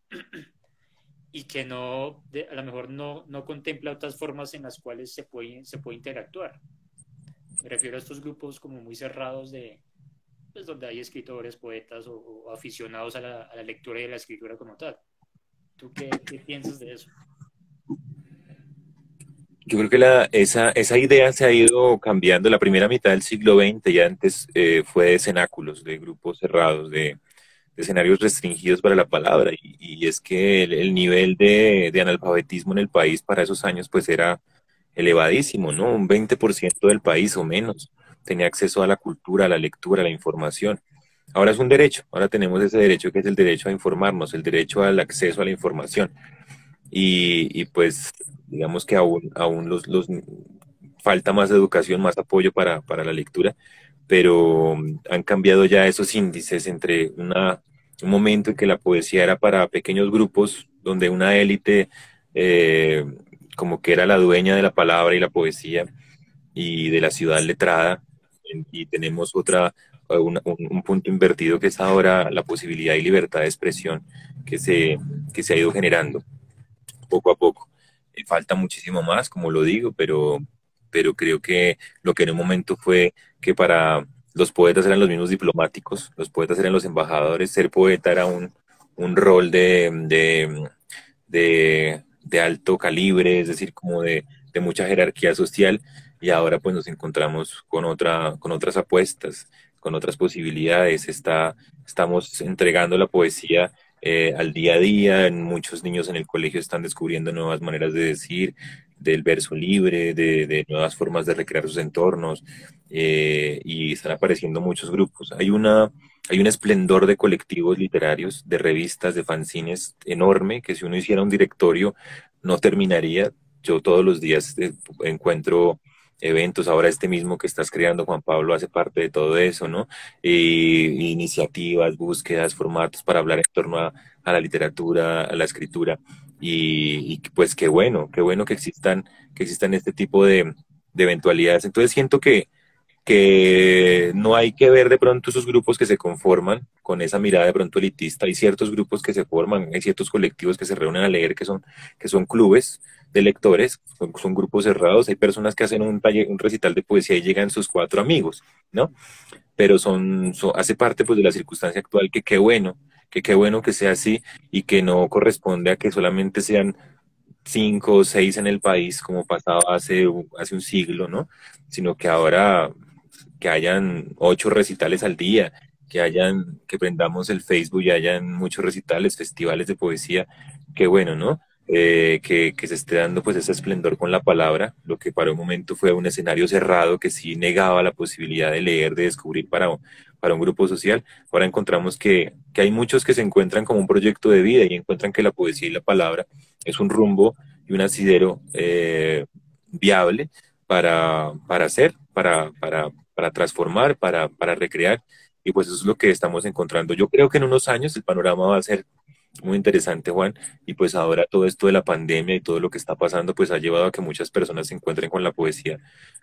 y que a lo mejor no contempla otras formas en las cuales se puede interactuar? Me refiero a estos grupos como muy cerrados pues, donde hay escritores, poetas o aficionados a la lectura y a la escritura como tal. ¿Tú qué piensas de eso?
Yo creo que esa idea se ha ido cambiando. La primera mitad del siglo XX y antes fue de cenáculos, de grupos cerrados, de escenarios restringidos para la palabra. Y es que el nivel de analfabetismo en el país para esos años pues era elevadísimo, ¿no? Un 20% del país o menos tenía acceso a la cultura, a la lectura, a la información. Ahora es un derecho, ahora tenemos ese derecho que es el derecho a informarnos, el derecho al acceso a la información. y pues digamos que aún los falta más educación, más apoyo para la lectura, pero han cambiado ya esos índices entre un momento en que la poesía era para pequeños grupos, donde una élite eh, como que era la dueña de la palabra y la poesía y de la ciudad letrada, y tenemos un punto invertido que es ahora la posibilidad y libertad de expresión que que se ha ido generando poco a poco. Falta muchísimo más, como lo digo, pero creo que lo que en un momento fue que para los poetas eran los mismos diplomáticos, los poetas eran los embajadores, ser poeta era un rol de alto calibre, es decir, como de mucha jerarquía social, y ahora pues nos encontramos con otras apuestas, con otras posibilidades. Estamos entregando la poesía al día a día. Muchos niños en el colegio están descubriendo nuevas maneras de decir, del verso libre, de nuevas formas de recrear sus entornos, y están apareciendo muchos grupos. Hay un esplendor de colectivos literarios, de revistas, de fanzines enorme, que si uno hiciera un directorio no terminaría. Yo todos los días encuentro eventos, ahora este mismo que estás creando, Juan Pablo, hace parte de todo eso, ¿no? Y iniciativas, búsquedas, formatos para hablar en torno a la literatura, a la escritura, y pues qué bueno que existan este tipo de eventualidades. Entonces siento que no hay que ver de pronto esos grupos que se conforman con esa mirada de pronto elitista. Hay ciertos grupos que se forman, hay ciertos colectivos que se reúnen a leer que son clubes de lectores, son grupos cerrados. Hay personas que hacen un recital de poesía y llegan sus cuatro amigos, ¿no? Pero hace parte pues de la circunstancia actual, que qué bueno que sea así, y que no corresponde a que solamente sean cinco o seis en el país como pasaba hace un siglo, ¿no? Sino que ahora que hayan 8 recitales al día, que prendamos el Facebook y hayan muchos recitales, festivales de poesía, qué bueno, ¿no? Que se esté dando pues ese esplendor con la palabra, lo que para un momento fue un escenario cerrado que sí negaba la posibilidad de leer, de descubrir para un grupo social. Ahora encontramos que hay muchos que se encuentran como un proyecto de vida y encuentran que la poesía y la palabra es un rumbo y un asidero viable para hacer, para transformar, para recrear, y pues eso es lo que estamos encontrando. Yo creo que en unos años el panorama va a ser muy interesante, Juan, y pues ahora todo esto de la pandemia y todo lo que está pasando, pues ha llevado a que muchas personas se encuentren con la poesía,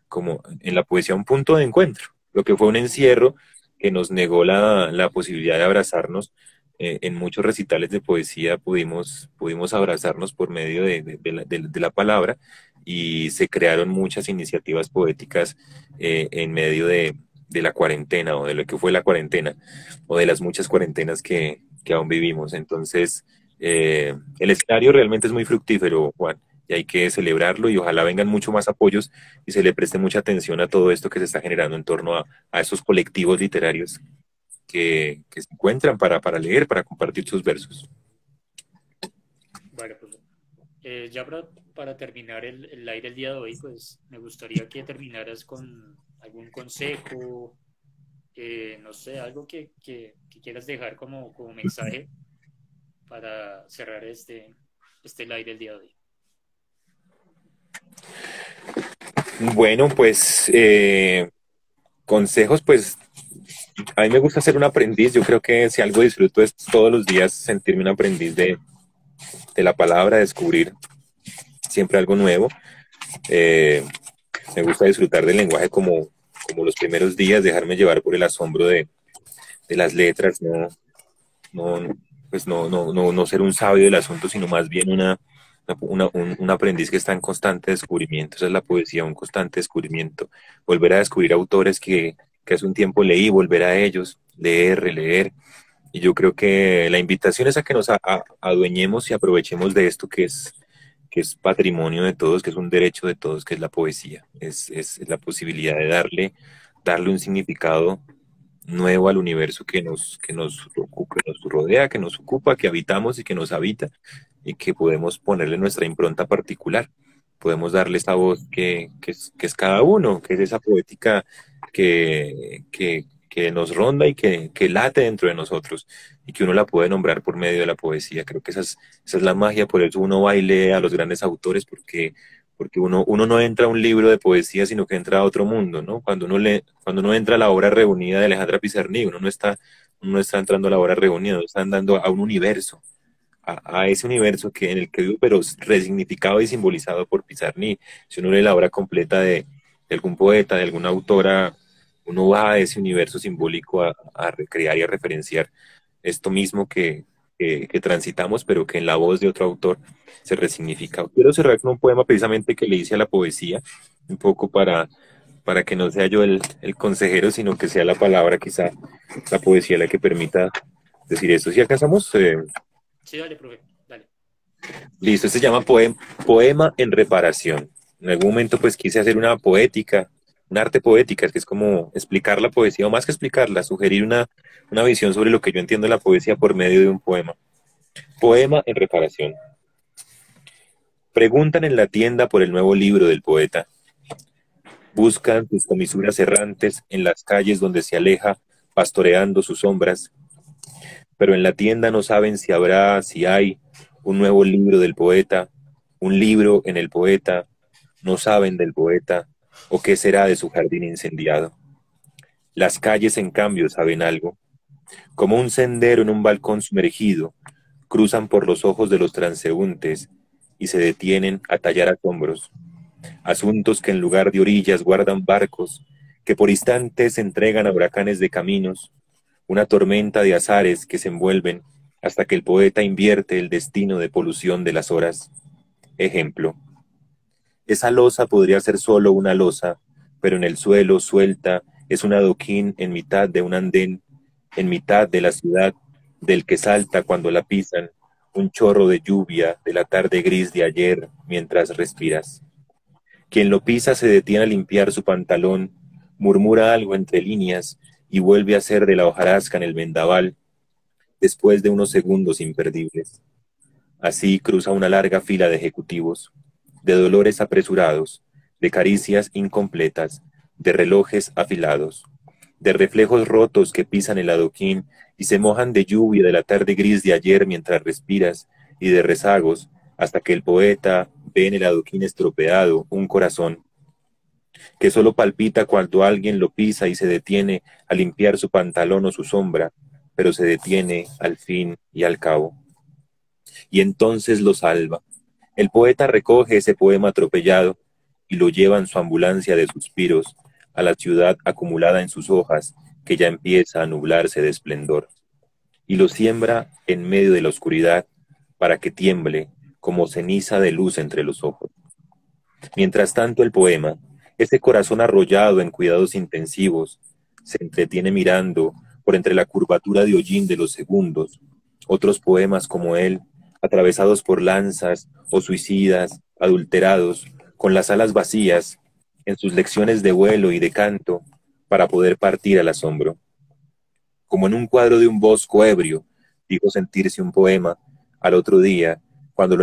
como en la poesía un punto de encuentro, lo que fue un encierro que nos negó la posibilidad de abrazarnos. En muchos recitales de poesía pudimos abrazarnos por medio de la palabra, y se crearon muchas iniciativas poéticas en medio de la cuarentena, o de lo que fue la cuarentena, o de las muchas cuarentenas que aún vivimos. Entonces, el escenario realmente es muy fructífero, Juan, y hay que celebrarlo, y ojalá vengan mucho más apoyos y se le preste mucha atención a todo esto que se está generando en torno a esos colectivos literarios que se encuentran para leer, para compartir sus versos.
Bueno, pues ya para terminar el aire el día de hoy, pues me gustaría que terminaras con algún consejo, no sé, algo que quieras dejar como mensaje para cerrar este aire el día de hoy.
Bueno, pues consejos, pues a mí me gusta ser un aprendiz. Yo creo que si algo disfruto es todos los días sentirme un aprendiz de la palabra, descubrir siempre algo nuevo. Eh, Me gusta disfrutar del lenguaje como los primeros días, dejarme llevar por el asombro de las letras, no, pues no ser un sabio del asunto, sino más bien un aprendiz que está en constante descubrimiento. Esa es la poesía, un constante descubrimiento. Volver a descubrir autores que hace un tiempo leí, volver a ellos, leer, releer. Y yo creo que la invitación es a que nos adueñemos y aprovechemos de esto que es patrimonio de todos, que es un derecho de todos, que es la poesía. Es la posibilidad de darle un significado nuevo al universo que nos ocupa, que nos rodea, que nos ocupa, que habitamos y que nos habita, y que podemos ponerle nuestra impronta particular. Podemos darle esa voz que es cada uno, que es esa poética que nos ronda y que late dentro de nosotros y que uno la puede nombrar por medio de la poesía. Creo que esa es la magia, por eso uno va y lee a los grandes autores, porque uno no entra a un libro de poesía, sino que entra a otro mundo, ¿no? Cuando uno entra a la obra reunida de Alejandra Pizarnik, uno no está entrando a la obra reunida, uno está andando a un universo, a ese universo en el que vivo, pero resignificado y simbolizado por Pizarnik. Si uno lee la obra completa de algún poeta, de alguna autora, uno va a ese universo simbólico a recrear y a referenciar esto mismo que transitamos, pero que en la voz de otro autor se resignifica. Quiero cerrar con un poema precisamente que le hice a la poesía, un poco para que no sea yo el consejero, sino que sea la palabra, quizá la poesía la que permita decir eso. Si alcanzamos,
Sí, dale, profe, dale.
listo, este se llama Poema en Reparación. En algún momento pues quise hacer una poética, un arte poética, que es como explicar la poesía, o más que explicarla, sugerir una visión sobre lo que yo entiendo de la poesía por medio de un poema. Poema en Reparación. Preguntan en la tienda por el nuevo libro del poeta. Buscan sus comisuras errantes en las calles donde se aleja, pastoreando sus sombras. Pero en la tienda no saben si hay un nuevo libro del poeta, un libro en el poeta, no saben del poeta o qué será de su jardín incendiado. Las calles, en cambio, saben algo. Como un sendero en un balcón sumergido, cruzan por los ojos de los transeúntes y se detienen a tallar asombros. Asuntos que en lugar de orillas guardan barcos, que por instantes se entregan a huracanes de caminos, una tormenta de azares que se envuelven hasta que el poeta invierte el destino de polución de las horas. Ejemplo. Esa losa podría ser solo una losa, pero en el suelo suelta es un adoquín en mitad de un andén, en mitad de la ciudad, del que salta cuando la pisan, un chorro de lluvia de la tarde gris de ayer mientras respiras. Quien lo pisa se detiene a limpiar su pantalón, murmura algo entre líneas y vuelve a hacer de la hojarasca en el vendaval después de unos segundos imperdibles. Así cruza una larga fila de ejecutivos, de dolores apresurados, de caricias incompletas, de relojes afilados, de reflejos rotos que pisan el adoquín y se mojan de lluvia de la tarde gris de ayer mientras respiras, y de rezagos hasta que el poeta ve en el adoquín estropeado un corazón que solo palpita cuando alguien lo pisa y se detiene a limpiar su pantalón o su sombra, pero se detiene al fin y al cabo. Y entonces lo salva. El poeta recoge ese poema atropellado y lo lleva en su ambulancia de suspiros a la ciudad acumulada en sus hojas, que ya empieza a nublarse de esplendor, y lo siembra en medio de la oscuridad para que tiemble como ceniza de luz entre los ojos. Mientras tanto el poema, ese corazón arrollado en cuidados intensivos, se entretiene mirando por entre la curvatura de hollín de los segundos, otros poemas como él, atravesados por lanzas o suicidas, adulterados, con las alas vacías, en sus lecciones de vuelo y de canto, para poder partir al asombro. Como en un cuadro de un bosco ebrio, dijo sentirse un poema al otro día, cuando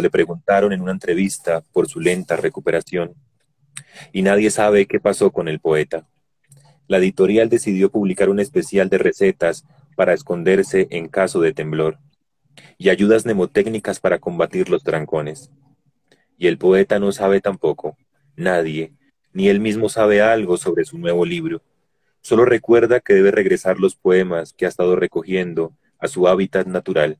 le preguntaron en una entrevista por su lenta recuperación. Y nadie sabe qué pasó con el poeta. La editorial decidió publicar un especial de recetas para esconderse en caso de temblor y ayudas mnemotécnicas para combatir los trancones. Y el poeta no sabe tampoco, nadie, ni él mismo sabe algo sobre su nuevo libro. Solo recuerda que debe regresar los poemas que ha estado recogiendo a su hábitat natural,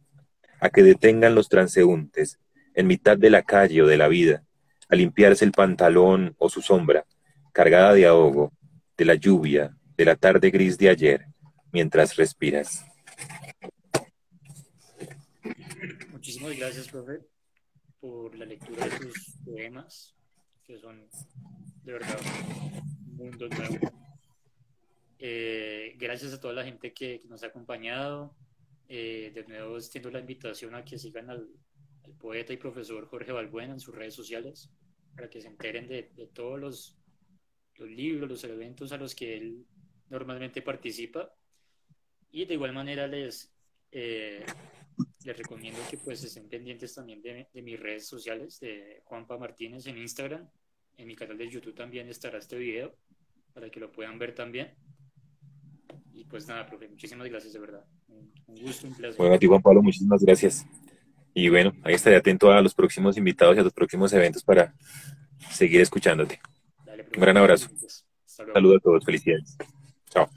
a que detengan los transeúntes, en mitad de la calle o de la vida, a limpiarse el pantalón o su sombra, cargada de ahogo, de la lluvia, de la tarde gris de ayer, mientras respiras.
Muchísimas gracias, profe, por la lectura de sus poemas, que son de verdad un mundo nuevo. Gracias a toda la gente que nos ha acompañado. De nuevo extiendo la invitación a que sigan al poeta y profesor Jorge Balbuena en sus redes sociales para que se enteren de todos los libros, los eventos a los que él normalmente participa. Y de igual manera les recomiendo que pues estén pendientes también de mis redes sociales, de Juanpa Martínez en Instagram. En mi canal de YouTube también estará este video para que lo puedan ver también. Y pues nada, profe, muchísimas gracias de verdad. Un gusto, un placer.
Bueno, a ti, Juan Pablo, muchísimas gracias. Y bueno, ahí estaré atento a los próximos invitados y a los próximos eventos para seguir escuchándote.
Dale,
Un
profe,
gran
muchas
abrazo.
gracias. Hasta luego.
Saludos a todos, felicidades. Chao.